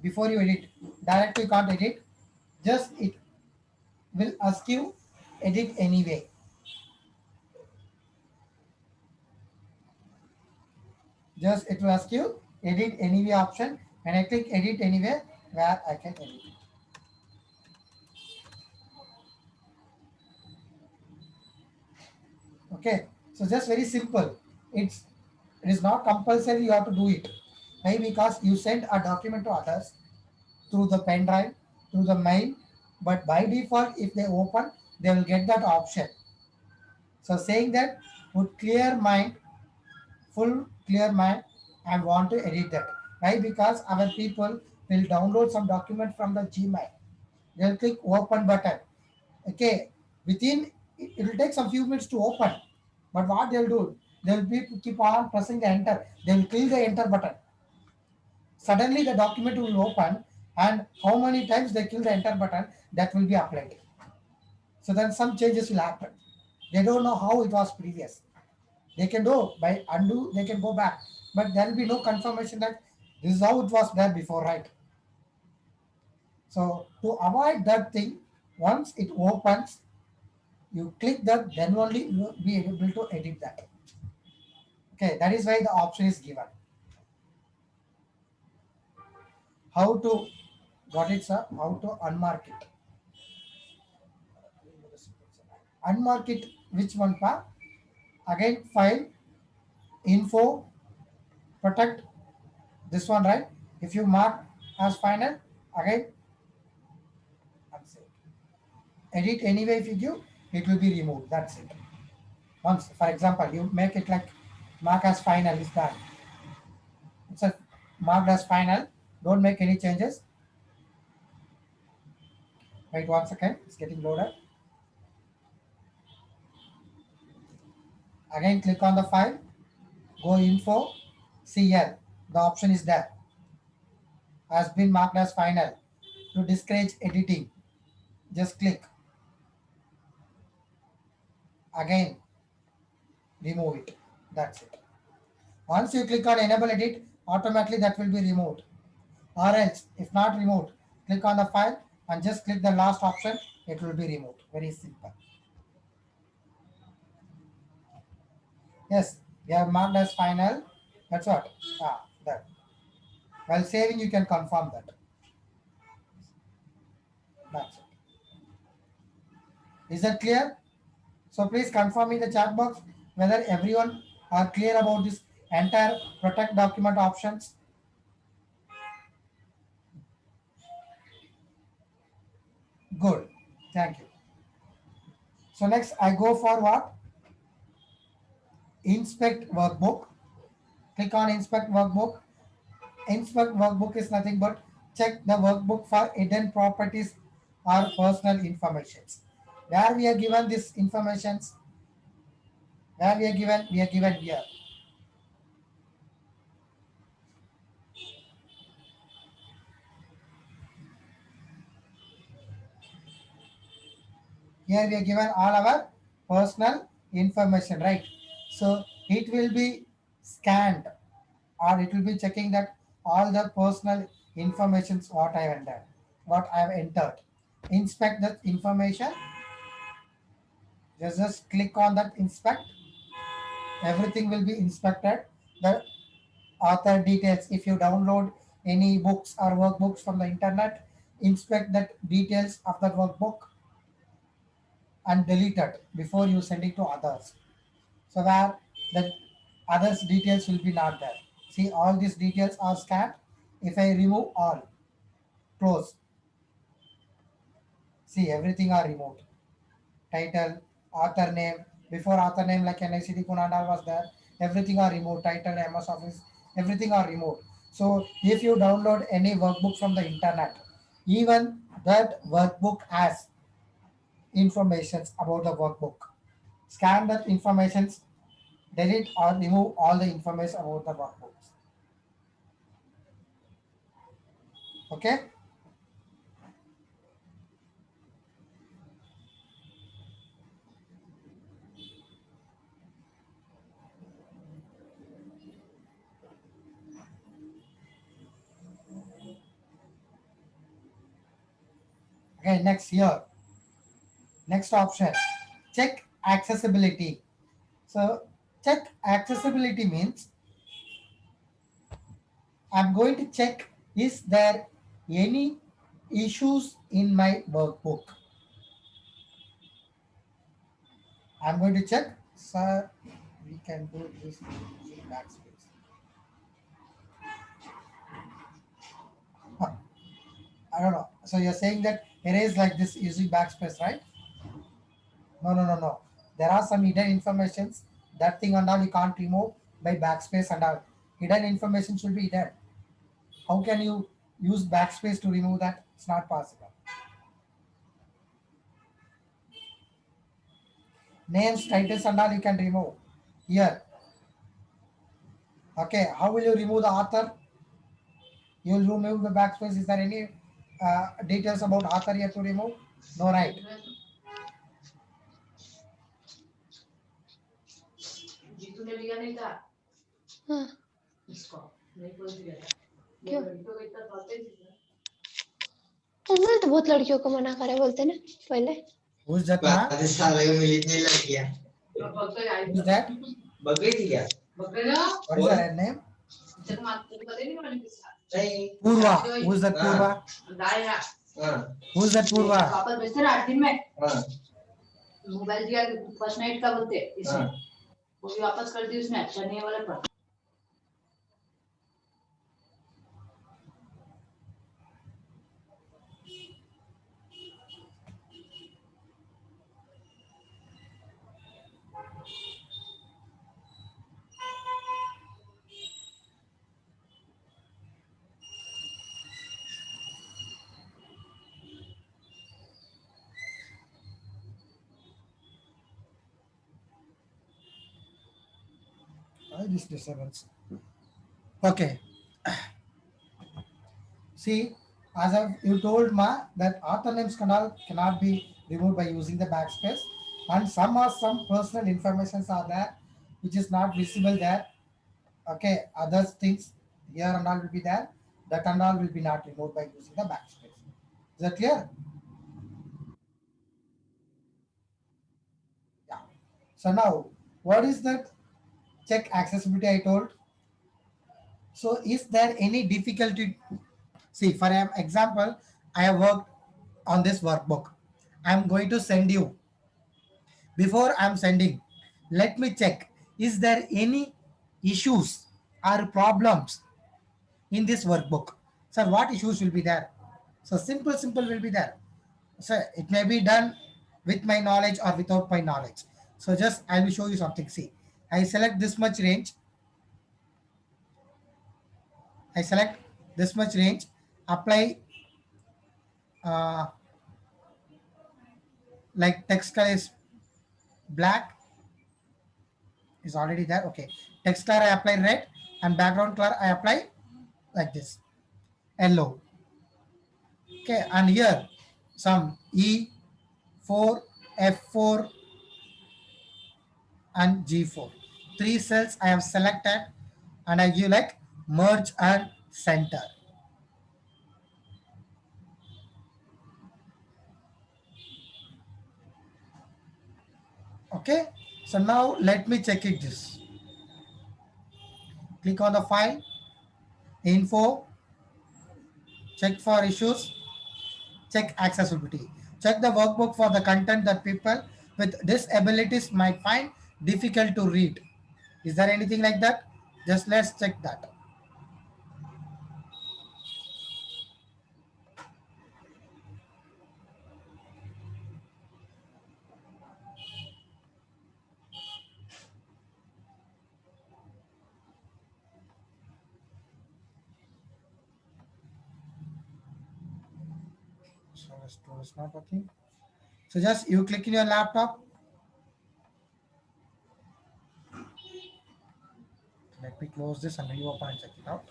before you edit. Directly you can't edit. Just it will ask you edit anyway. Just it will ask you edit anyway option. When I click edit anyway, where I can edit it. Okay, so just very simple. It is not compulsory you have to do it. Why? Because you send a document to others through the pen drive, through the mail, but by default, if they open, they will get that option. So saying that would clear mind, full clear mind, I want to edit that. Why? Because our people will download some document from the Gmail. They'll click open button. Okay, within it will take some few minutes to open. But what they'll do, they'll be keep on pressing the enter. They'll kill the enter button. Suddenly the document will open, and how many times they kill the enter button, that will be applied. So then some changes will happen. They don't know how it was previous. They can do by undo, they can go back, but there will be no confirmation that this is how it was there before, right? So to avoid that thing, once it opens, you click that, then only you will be able to edit that. Okay, that is why the option is given. How to got it, sir? How to unmark it? Unmark it. Which one, pa? Again, file, info, protect. This one, right? If you mark as final, again, unsave. Edit anyway. If you give, it will be removed. That's it. Once, for example, you make it like mark as final is done. It's a marked as final. Don't make any changes. Wait 1 second. It's getting loaded. Again, click on the file. Go info. See here. The option is there. Has been marked as final. To discourage editing, just click. Again, remove it. That's it. Once you click on enable edit, automatically that will be removed. Or else, if not removed, click on the file and just click the last option. It will be removed. Very simple. Yes, we have marked as final. That's what. That. While saving, you can confirm that. That's it. Is that clear? So please confirm in the chat box whether everyone are clear about this entire protect document options. Good. Thank you. So next I go for what? Inspect workbook. Click on inspect workbook. Inspect workbook is nothing but check the workbook for hidden properties or personal informations. Where we are given this informations, where we are given here. Here we are given all our personal information, right? So it will be scanned, or it will be checking that all the personal informations what I have entered, what I have entered. Inspect that information. Just click on that inspect. Everything will be inspected. The author details. If you download any books or workbooks from the internet, inspect that details of that workbook and delete it before you send it to others. So that the others details will be not there. See, all these details are scanned. If I remove all, close. See, everything are removed. Title, author name. Before author name, like NICT Kunandal was there. Everything are removed. Title, MS Office, everything are removed. So if you download any workbook from the internet, even that workbook has informations about the workbook. Scan that informations, delete or remove all the information about the workbooks. Okay. Okay. Next here. Next option. Check accessibility. So check accessibility means I'm going to check is there any issues in my workbook. I'm going to check. Sir, we can do this using backspace. Huh, I don't know. So you're saying that erase like this using backspace, right? No, no, no, no. There are some hidden informations. That thing and all you can't remove by backspace and all. Hidden information should be hidden. How can you use backspace to remove that? It's not possible. Names, titles and all you can remove. Here. Okay. How will you remove the author? You will remove the backspace. Is there any details about author here to remove? No, right. हाँ, क्यों? उन्होंने तो बहुत लड़कियों को मना करे बोलते ना पहले. Who's that man? Who's that? What is her name? Purva. Who's that Purva? Who's that Purva? Mobile दिया फर्स्ट नाइट का बोलते इसे वो भी वापस कर दी उसने अच्छा नहीं है वाला पर Why this disturbance? Okay. See, as you told Ma that author names cannot be removed by using the backspace, and some personal informations are there which is not visible there. Okay, other things here and all will be there. That and all will be not removed by using the backspace. Is that clear? Yeah. So now, what is that check accessibility I told? So is there any difficulty? See, for an example, I have worked on this workbook. I'm going to send you. Before I'm sending, let me check. Is there any issues or problems in this workbook? So what issues will be there? So simple will be there. So it may be done with my knowledge or without my knowledge. So just I will show you something. See, I select this much range. I select this much range. Apply uh, like text color is black is already there. Okay, text color I apply red and background color I apply like this yellow. Okay, and here some E4 F4 and G4. Three cells I have selected and I give like merge and center. Okay, so now let me check it this. Click on the file, info, check for issues, check accessibility. Check the workbook for the content that people with disabilities might find difficult to read. Is there anything like that? Just let's check that. So it's not working. So just you click in your laptop. Let me close this and reopen and check it out.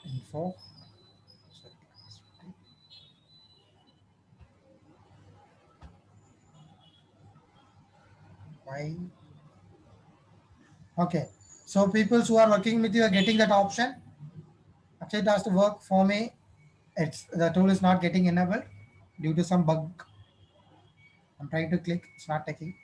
Info. Why? Okay. So people who are working with you are getting that option. Actually, it has to work for me. It's the tool is not getting enabled due to some bug. I'm trying to click. It's not taking.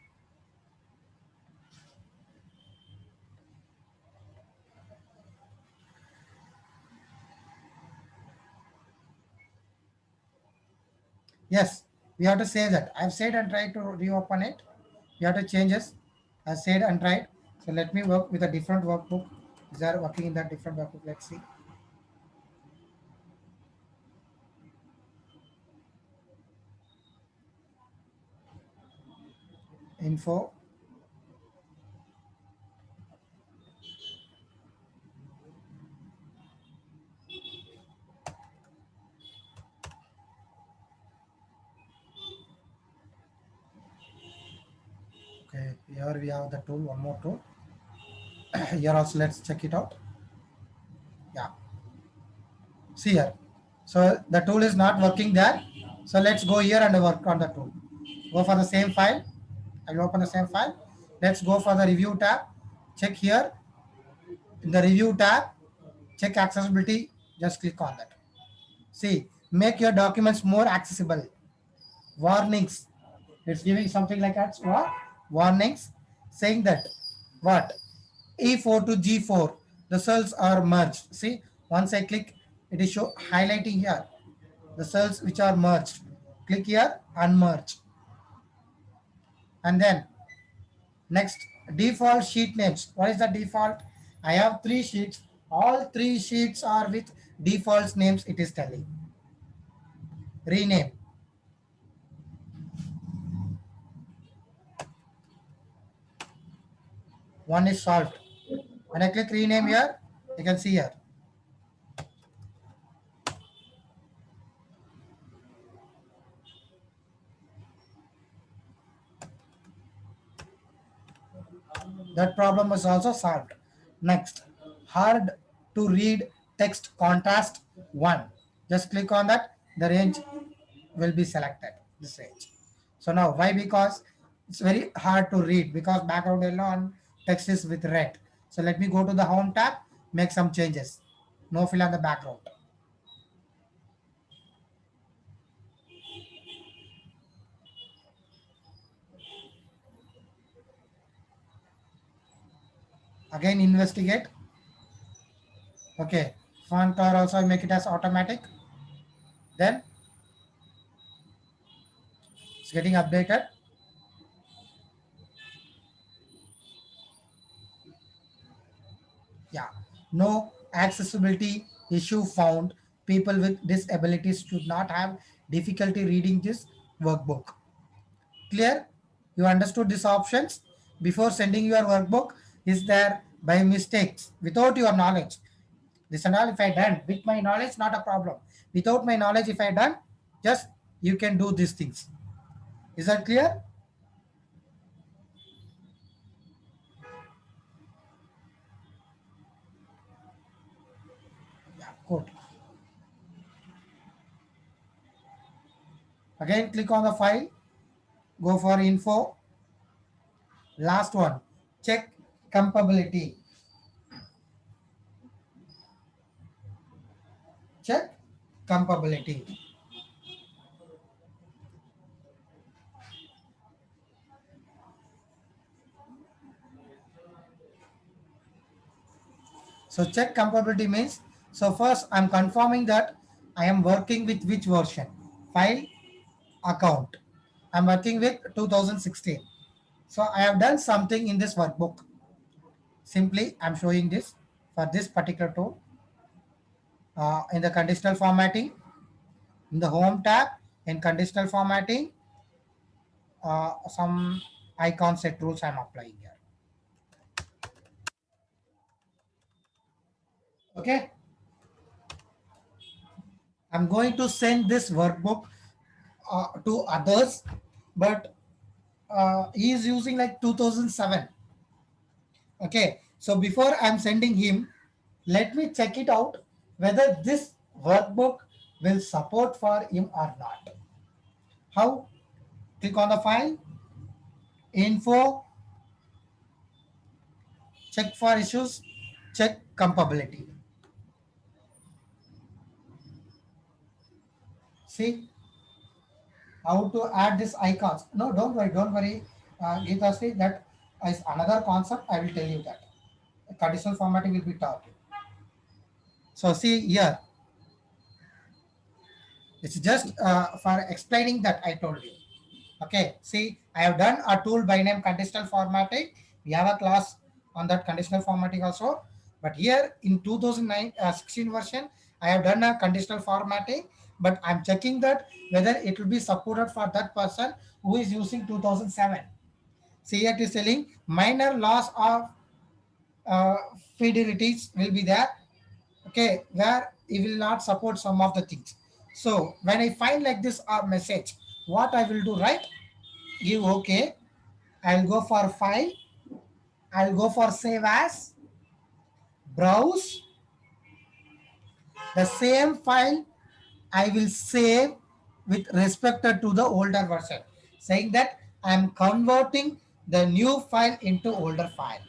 Yes, we have to save that. I've said and tried to reopen it. You have to change this. I said and tried. So let me work with a different workbook. Is there working in that different workbook? Let's see. Info. Okay, here we have the tool, one more tool. Here also let's check it out. Yeah. See here. So the tool is not working there. So let's go here and work on the tool. Go for the same file. I will open the same file. Let's go for the review tab. Check here. In the review tab, check accessibility. Just click on that. See, make your documents more accessible. Warnings. It's giving something like that. What? Warnings saying that what? E4 to G4, the cells are merged. See, once I click, it is show highlighting here the cells which are merged. Click here, unmerge. And then next, default sheet names. What is the default? I have three sheets. All three sheets are with default names. It is telling. Rename. One is solved. When I click rename here, you can see here. That problem is also solved. Next, hard to read text contrast 1. Just click on that. The range will be selected. This range. So now why? Because it's very hard to read because background yellow and text is with red. So let me go to the home tab, make some changes. No fill on the background. Again investigate. Okay. Font color also make it as automatic. Then it's getting updated. Yeah. No accessibility issue found. People with disabilities should not have difficulty reading this workbook. Clear? You understood these options? Before sending your workbook, is there by mistakes without your knowledge? This and all if I done with my knowledge, not a problem. Without my knowledge, if I done, just you can do these things. Is that clear? Good. Again, click on the file, go for info. Last one, check compatibility. Check compatibility. So check compatibility means, so first I'm confirming that I am working with which version. File, account. I'm working with 2016. So I have done something in this workbook. Simply I'm showing this for this particular tool. In the conditional formatting, in the home tab, in conditional formatting, some icon set rules I'm applying here. Okay, I'm going to send this workbook to others, but he is using like 2007. Okay, so before I'm sending him, let me check it out whether this workbook will support for him or not. How? Click on the file, info, check for issues, check compatibility. See how to add this icons. No, don't worry, Geeta Sri, that is another concept. I will tell you that. Conditional formatting will be taught. So see here, it's just for explaining that I told you. Okay, see, I have done a tool by name conditional formatting. We have a class on that conditional formatting also. But here in 2016 version, I have done a conditional formatting, but I'm checking that whether it will be supported for that person who is using 2007. See, it is telling minor loss of uh, fidelities will be there. Okay, where it will not support some of the things. So when I find like this message, what I will do, right? Give okay. I'll go for file. I'll go for save as, browse the same file. I will save with respect to the older version, saying that I'm converting the new file into older file.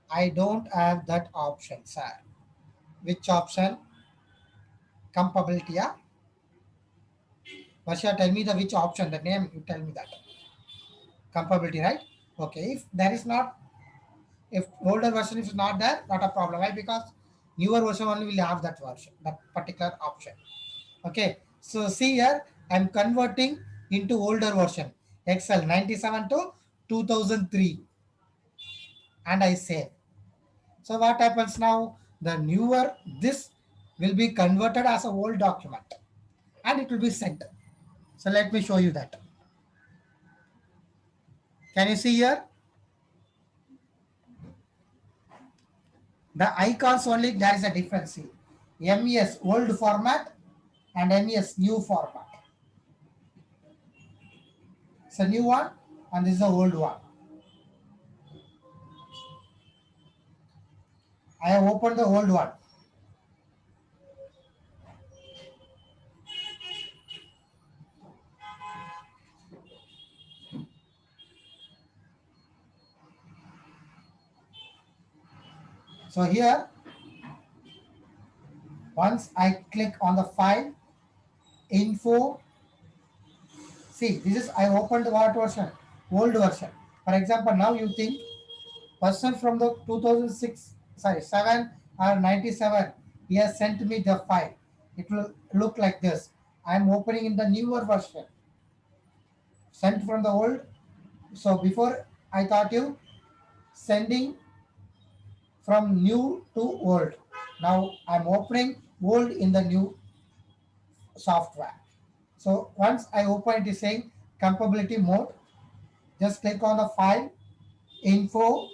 I don't have that option, sir. Which option? Compatibility, yeah? Varsha, tell me the which option, the name, you tell me that. Compatibility, right? Okay, if there is not, if older version is not there, not a problem. Why? Because newer version only will have that version, that particular option. Okay, so see here, I'm converting into older version, Excel 97 to 2003, and I save. So what happens now? The newer, this will be converted as a old document and it will be sent. So let me show you that. Can you see here? The icons only, there is a difference. See, MES old format and MES new format. It's a new one and this is the old one. I have opened the old one. So here, once I click on the file, info, see, this is, I opened what version? Old version. For example, now you think person from the 2006, sorry, 7 or 97, he has sent me the file. It will look like this. I am opening in the newer version. Sent from the old. So before I thought you sending from new to old. Now I'm opening old in the new software. So once I open it is saying compatibility mode, just click on the file, info.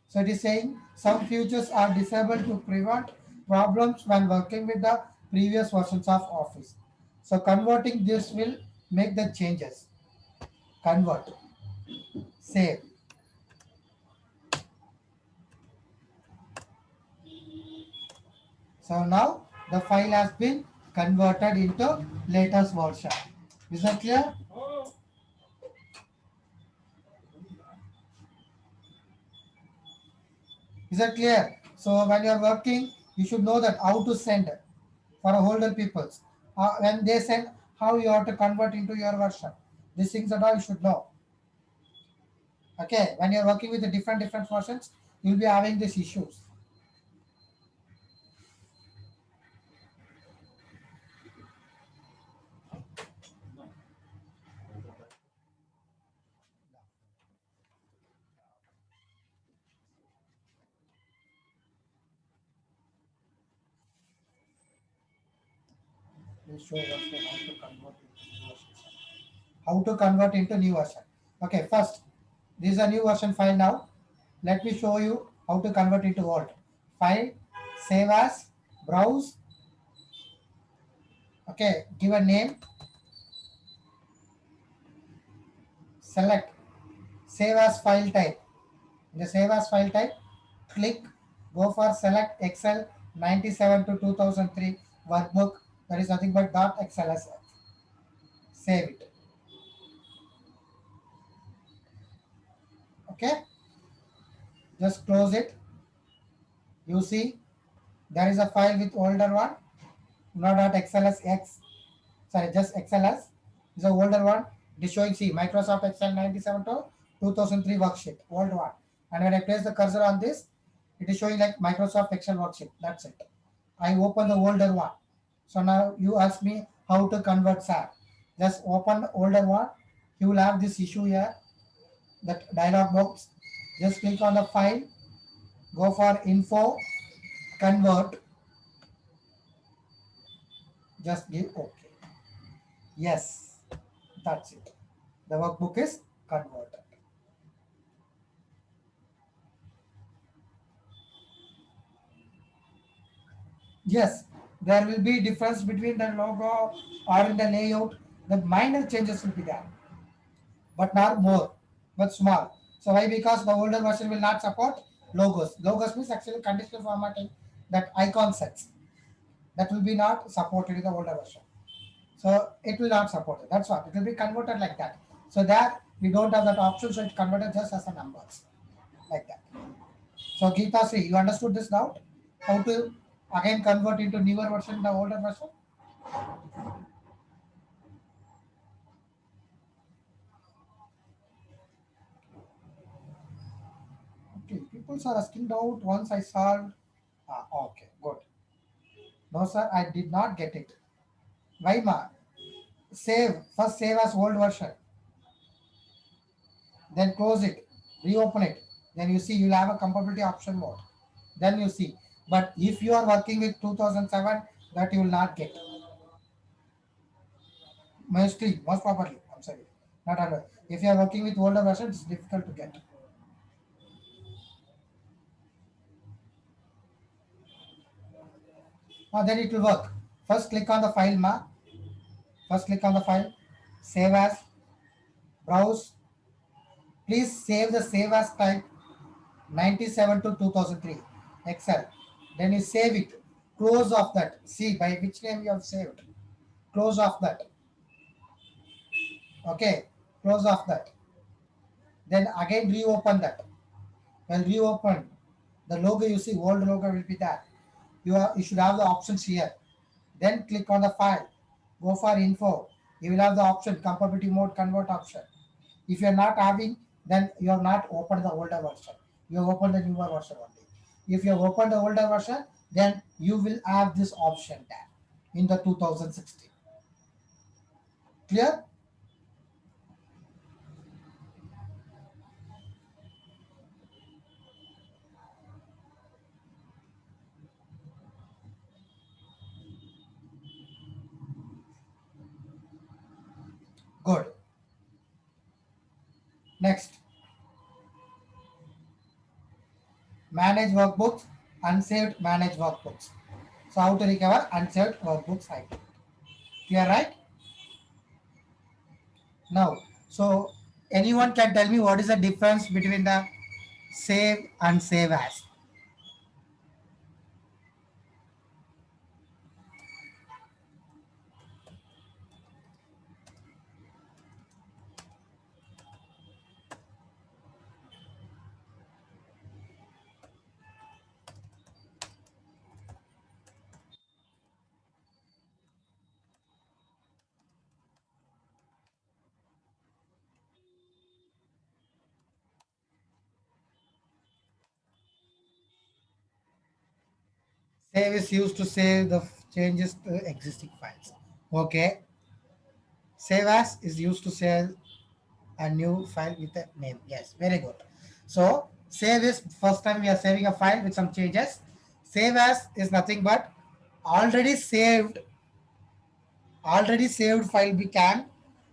So it is saying some features are disabled to prevent problems when working with the previous versions of Office. So converting this will make the changes. Convert, save. So now the file has been converted into latest version. Is that clear? Is that clear? So when you are working, you should know that how to send for older peoples. When they send, how you have to convert into your version. These things that all you should know. Okay, when you are working with the different versions, you will be having these issues. We'll show once more how to convert into new version. Okay, first, this is a new version file now. Let me show you how to convert into old. File, save as, browse. Okay, give a name, select, save as file type. In the save as file type, click, go for select Excel 97 to 2003 workbook. There is nothing but .xls. Save it. Okay, just close it. You see, there is a file with older one, not .xls x. Sorry, just XLS is the older one. It is showing, see, Microsoft Excel 97 to 2003 worksheet, old one. And when I place the cursor on this, it is showing like Microsoft Excel worksheet. That's it. I open the older one. So now you ask me how to convert SAP. Just open the older one. You will have this issue here, that dialog box. Just click on the file, go for info, convert, just give OK. Yes, that's it. The workbook is converted. Yes, there will be difference between the logo or in the layout. The minor changes will be there, but not more, but small. So why? Because the older version will not support logos. Logos means actually conditional formatting, that icon sets. That will be not supported in the older version. So it will not support it. That's what. It will be converted like that. So that we don't have that option, so it's converted just as a numbers. Like that. So Geeta Sri, you understood this now? How to again convert into newer version, the older version? Okay, people are asking out once I solved. Okay, good. No, sir, I did not get it. Why, ma? Save. First save as old version. Then close it. Reopen it. Then you see you'll have a compatibility option mode. Then you see. But if you are working with 2007, that you will not get. Mostly, most probably. I'm sorry. Not under. If you are working with older version, it's difficult to get. Then it will work. First click on the file, ma. First click on the file. Save as. Browse. Please save the save as type 97 to 2003 Excel. Then you save it. Close off that. See by which name you have saved. Close off that. Okay. Close off that. Then again reopen that. When reopen, the logo you see, old logo will be there. You should have the options here. Then click on the file. Go for info. You will have the option compatibility mode convert option. If you are not having, then you have not opened the older version. You have opened the newer version only. If you have opened the older version, then you will have this option there in the 2016. Clear? Good. Next, manage workbooks, unsaved manage workbooks. So how to recover unsaved workbooks item. Clear, right? Now, so anyone can tell me what is the difference between the save and save as? Save is used to save the changes to existing files. Okay. Save as is used to save a new file with a name. Yes, very good. So save is first time we are saving a file with some changes. Save as is nothing but already saved file we can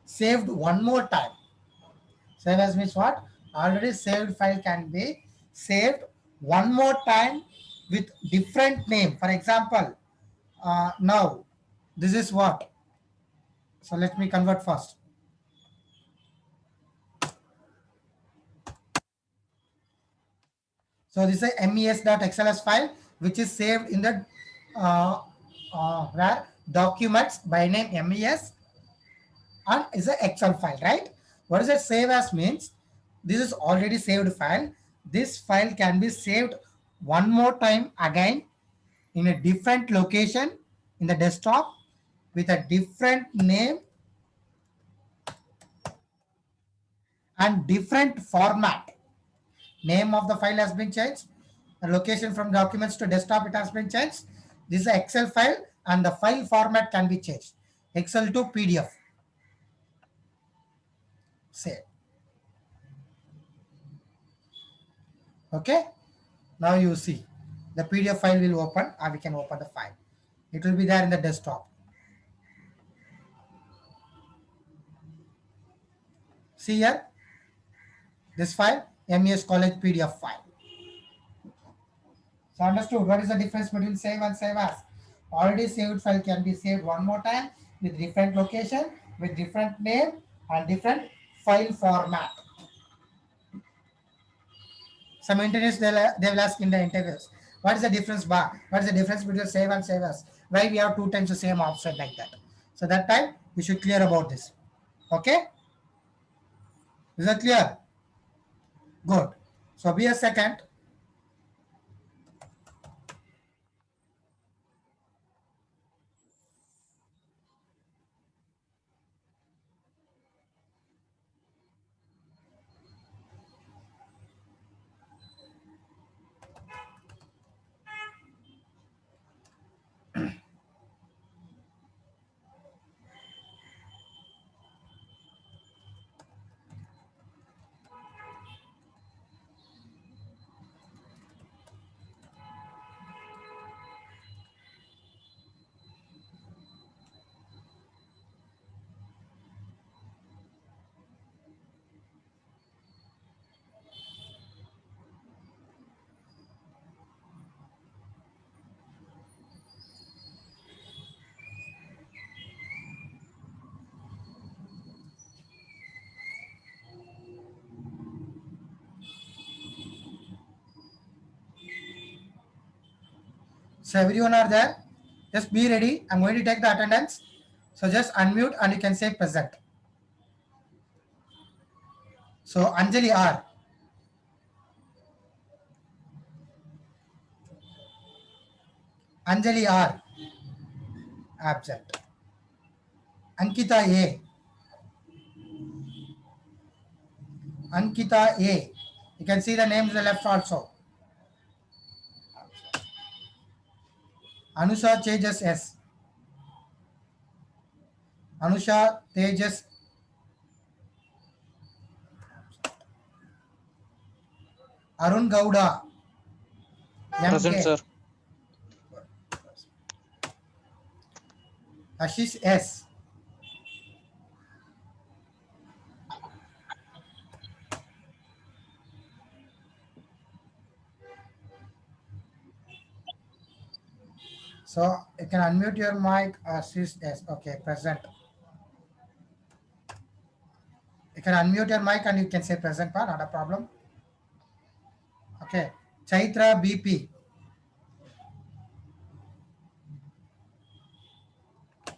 saved one more time. Save as means what? Already saved file can be saved one more time with different name. For example, now this is what. So let me convert first. So this is a MES.xls file which is saved in the uh, where documents by name MES and is a Excel file, right? What does it save as means? This is already saved file. This file can be saved one more time again in a different location in the desktop with a different name and different format. Name of the file has been changed. The location from documents to desktop it has been changed. This is an Excel file and the file format can be changed. Excel to PDF. Save. Okay. Now you see the PDF file will open and we can open the file. It will be there in the desktop. See here, this file, MES College PDF file. So understood what is the difference between save and save as? Already saved file can be saved one more time with different location, with different name and different file format. Some interviews they will ask in the interviews, what is the difference bar? What is the difference between save and save as? Why we have two times the same option like that? So that time you should clear about this. Okay? Is that clear? Good. So be a second. So everyone are there. Just be ready. I'm going to take the attendance. So just unmute and you can say present. So Anjali R. Anjali R. Absent. Ankita A. Ankita A. You can see the names on the left also. Anusha Tejas S. Anusha Tejas. Arun Gowda. Present, MK. sir. Ashish S. So you can unmute your mic. Ashish S. Okay, present. You can unmute your mic and you can say present, pa, not a problem. Okay. Chaitra BP.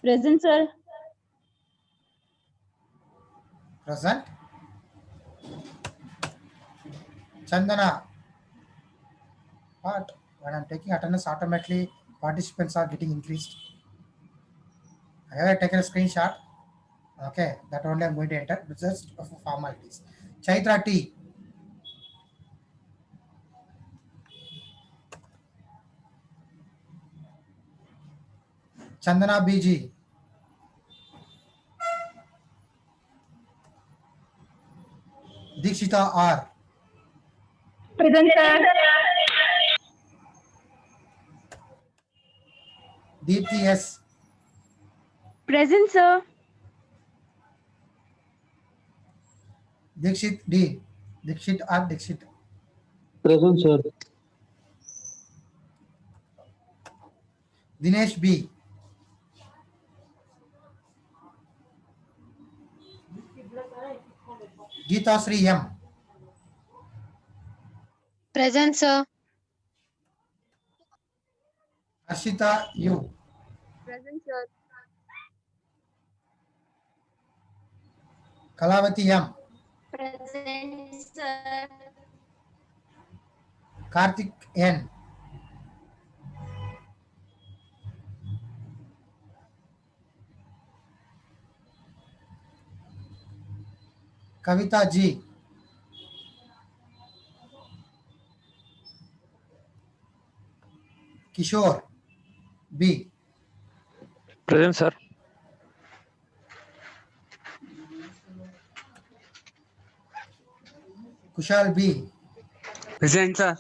Present, sir. Present. Chandana. But when I'm taking attendance, automatically participants are getting increased. I have taken a screenshot. Okay, that only I'm going to enter. It's just for formalities. Chaitra T. Chandana BG. Dikshita R. Present, sir. Deepthi S. Present, sir. Dikshit D. Dikshit R. Dikshit. Present, sir. Dinesh B. Geeta Sri M. Present, sir. Harshita U. Present, sir. Kalavati M. Present, sir. Karthik N. Kavita G. Kishore B. Present, sir. Kushal B. Present, sir.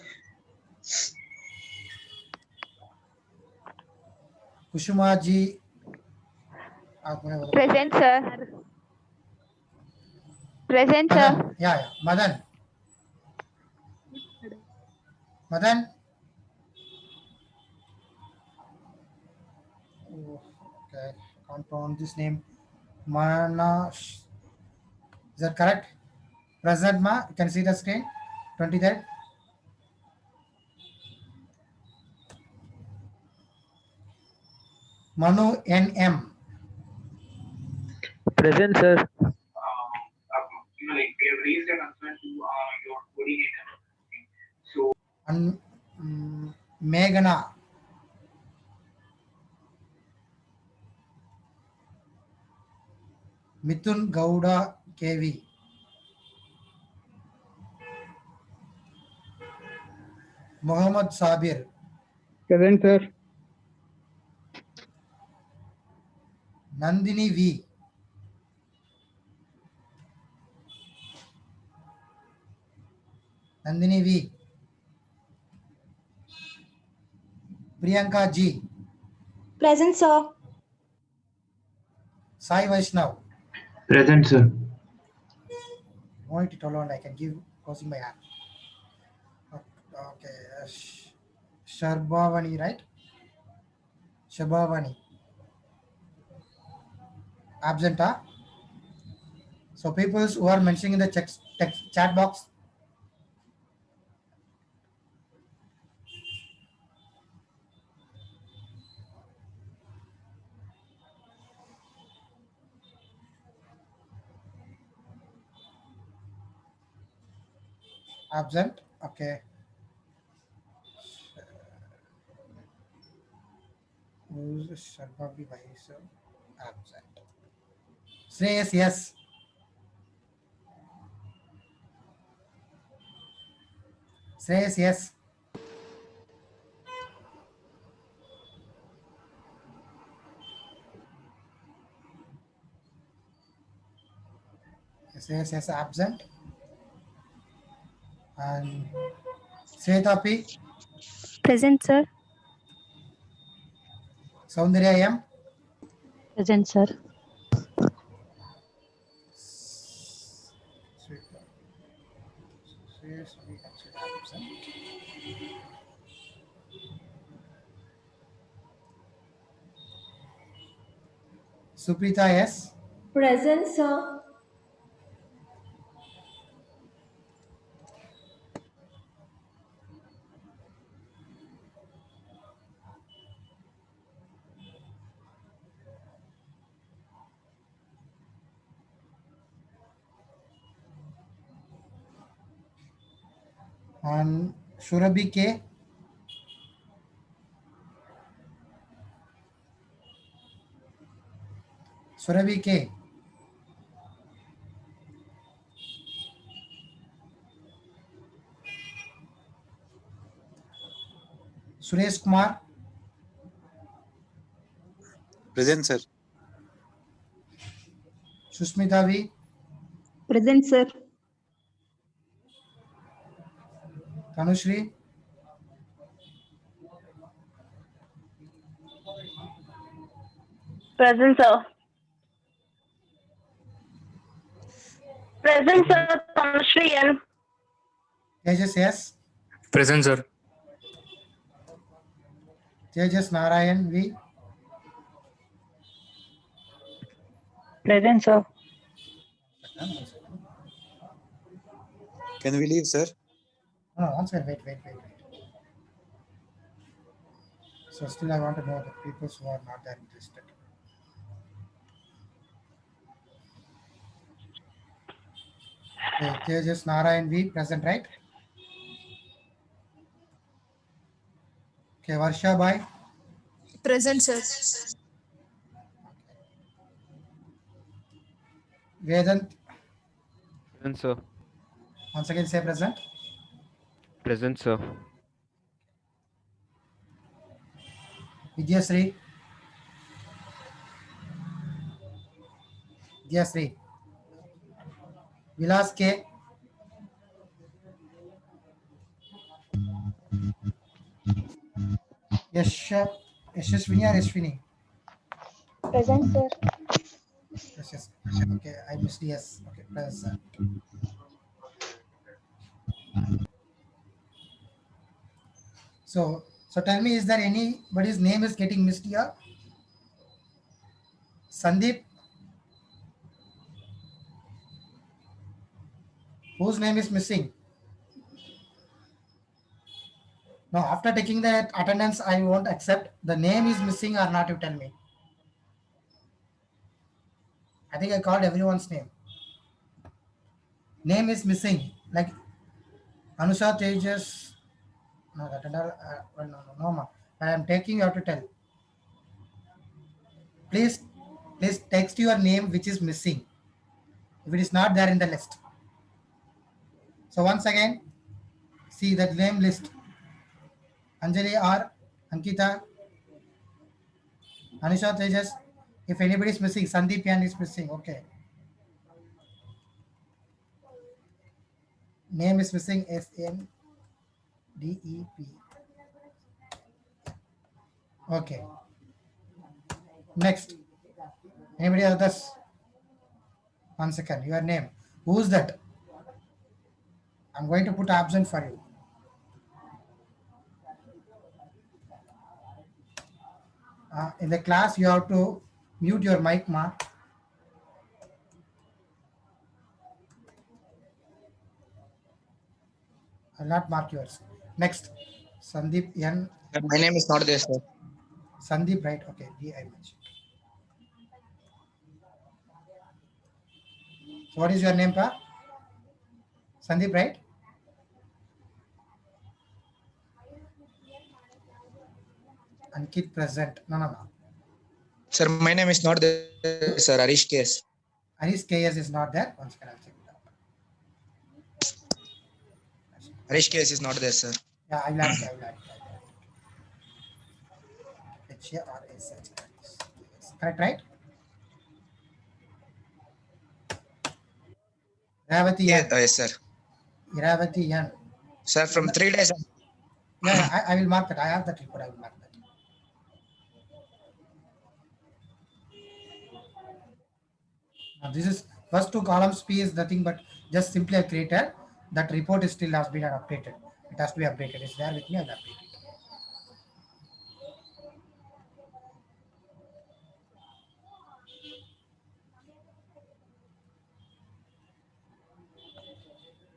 Kushuma G. Present, sir. Present, Madan. sir. Yeah. Madan. Madan. Oh, okay. Can't pronounce this name. Mana. Is that correct? Present ma. You can see the screen. 23rd. Manu NM. Present, sir. Like we have raised an announcement to your coordinator. So Meghana. Mithun Gowda KV. Mohammad Sabir. Present, sir. Nandini V. Nandini V. Priyanka G. Present, sir. Sai Vaishnav. present, sir. Want it alone, I can give closing my hand. Okay. Sharbhavani, right? Sharbhavani. Absent, huh? So people who are mentioning in the text chat box. Absent. Okay. Who's Sharbhavi Bhai? So absent. Shreyas, yes. Shreyas, yes. Shreyas, yes, absent. And Sweta P. Present, sir. Soundarya M. Present, sir. Sweta. Shreyas P. Actually absent. Suprita, yes. Present, sir. And Surabhi K. Surabhi K. Suresh Kumar. Present, sir. Sushmita V, Present, sir. Tanushri, Present, sir. Present, sir. Tanushree N. Tejas S, Present, sir. Tejas Narayan V, Present, sir. Can we leave, sir? no, one second, wait. So still I want to know the people who are not that interested. Okay, Tejas Narayan V, present, right? Okay, Varsha Bhai, Present, sir. Vedant, Present, sir. once again say present. Present, sir. Vidyasri, Vidyasri, Vilas K, Yash, Yashaswini or Yashwini? Present, sir. Yes. Okay, I missed yes. Okay, present. So tell me, is there anybody's name is getting missed here? Sandeep, whose name is missing? No, after taking the attendance, I won't accept. The name is missing or not, you tell me. I think I called everyone's name. Name is missing. Like Anusha Tejas. No, well, no, ma. I am taking, you have to tell. Please, please text your name which is missing. If it is not there in the list. So once again, see that name list. Anjali R, Ankita, Anisha Tejas. If anybody is missing, Sandeep Yan is missing. Okay. Name is missing. SNDEP. Okay. Next. Anybody others? 1 second. Your name. Who's that? I'm going to put absent for you. In the class, you have to mute your mic, ma. I'll not mark yours. Next. Sandeep Yan. My name is not there, sir. Sandeep, right? Okay. D I mentioned. So what is your name, pa? Sandeep, right? Ankit present. No. Sir, my name is not there, sir. Arish Case. Aris KS is not there. Once again, I'll check it out. Arish Case is not there, sir. Yeah, I will add it. HARSH. Correct, right? Iravati Yan. Yes, sir. Iravati Yan. Sir, from 3 days. Yeah, I will mark that. I have that report. I will mark that. Now this is first two columns. P is nothing but just simply a created. That report is still has been updated. It has to be updated. It's there with me. I'll update it.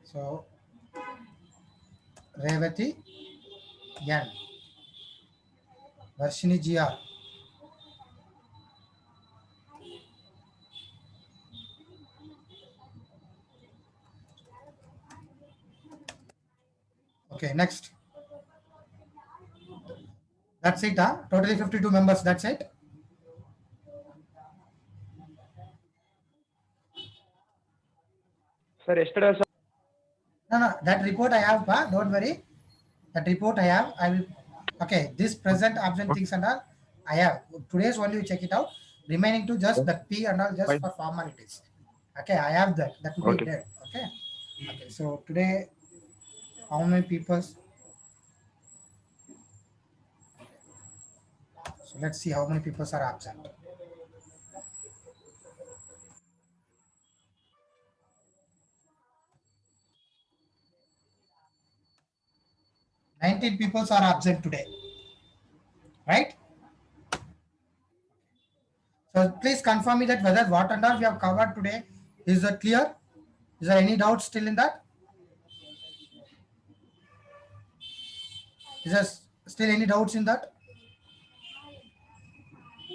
So Revati Yan. Varshini GR. Okay, next. That's it, huh? Totally 52 members. That's it. Sir, yesterday, sir. No. That report I have, don't worry. That report I have. I will. Okay, this present absent things and all. I have. Today's only you check it out. Remaining to just Okay. the P and all just Fine. for formalities. Okay, I have that. That will be Okay. there. Okay. Okay. So today, how many people? So let's see how many people are absent. $19 people are absent today. Right? So please confirm me that whether what and all we have covered today is that clear? Is there any doubt still in that? Is there still any doubts in that?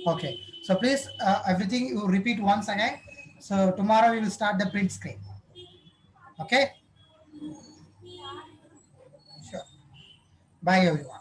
Okay. So please everything you repeat once again. So tomorrow we will start the print screen. Okay. Sure. Bye everyone.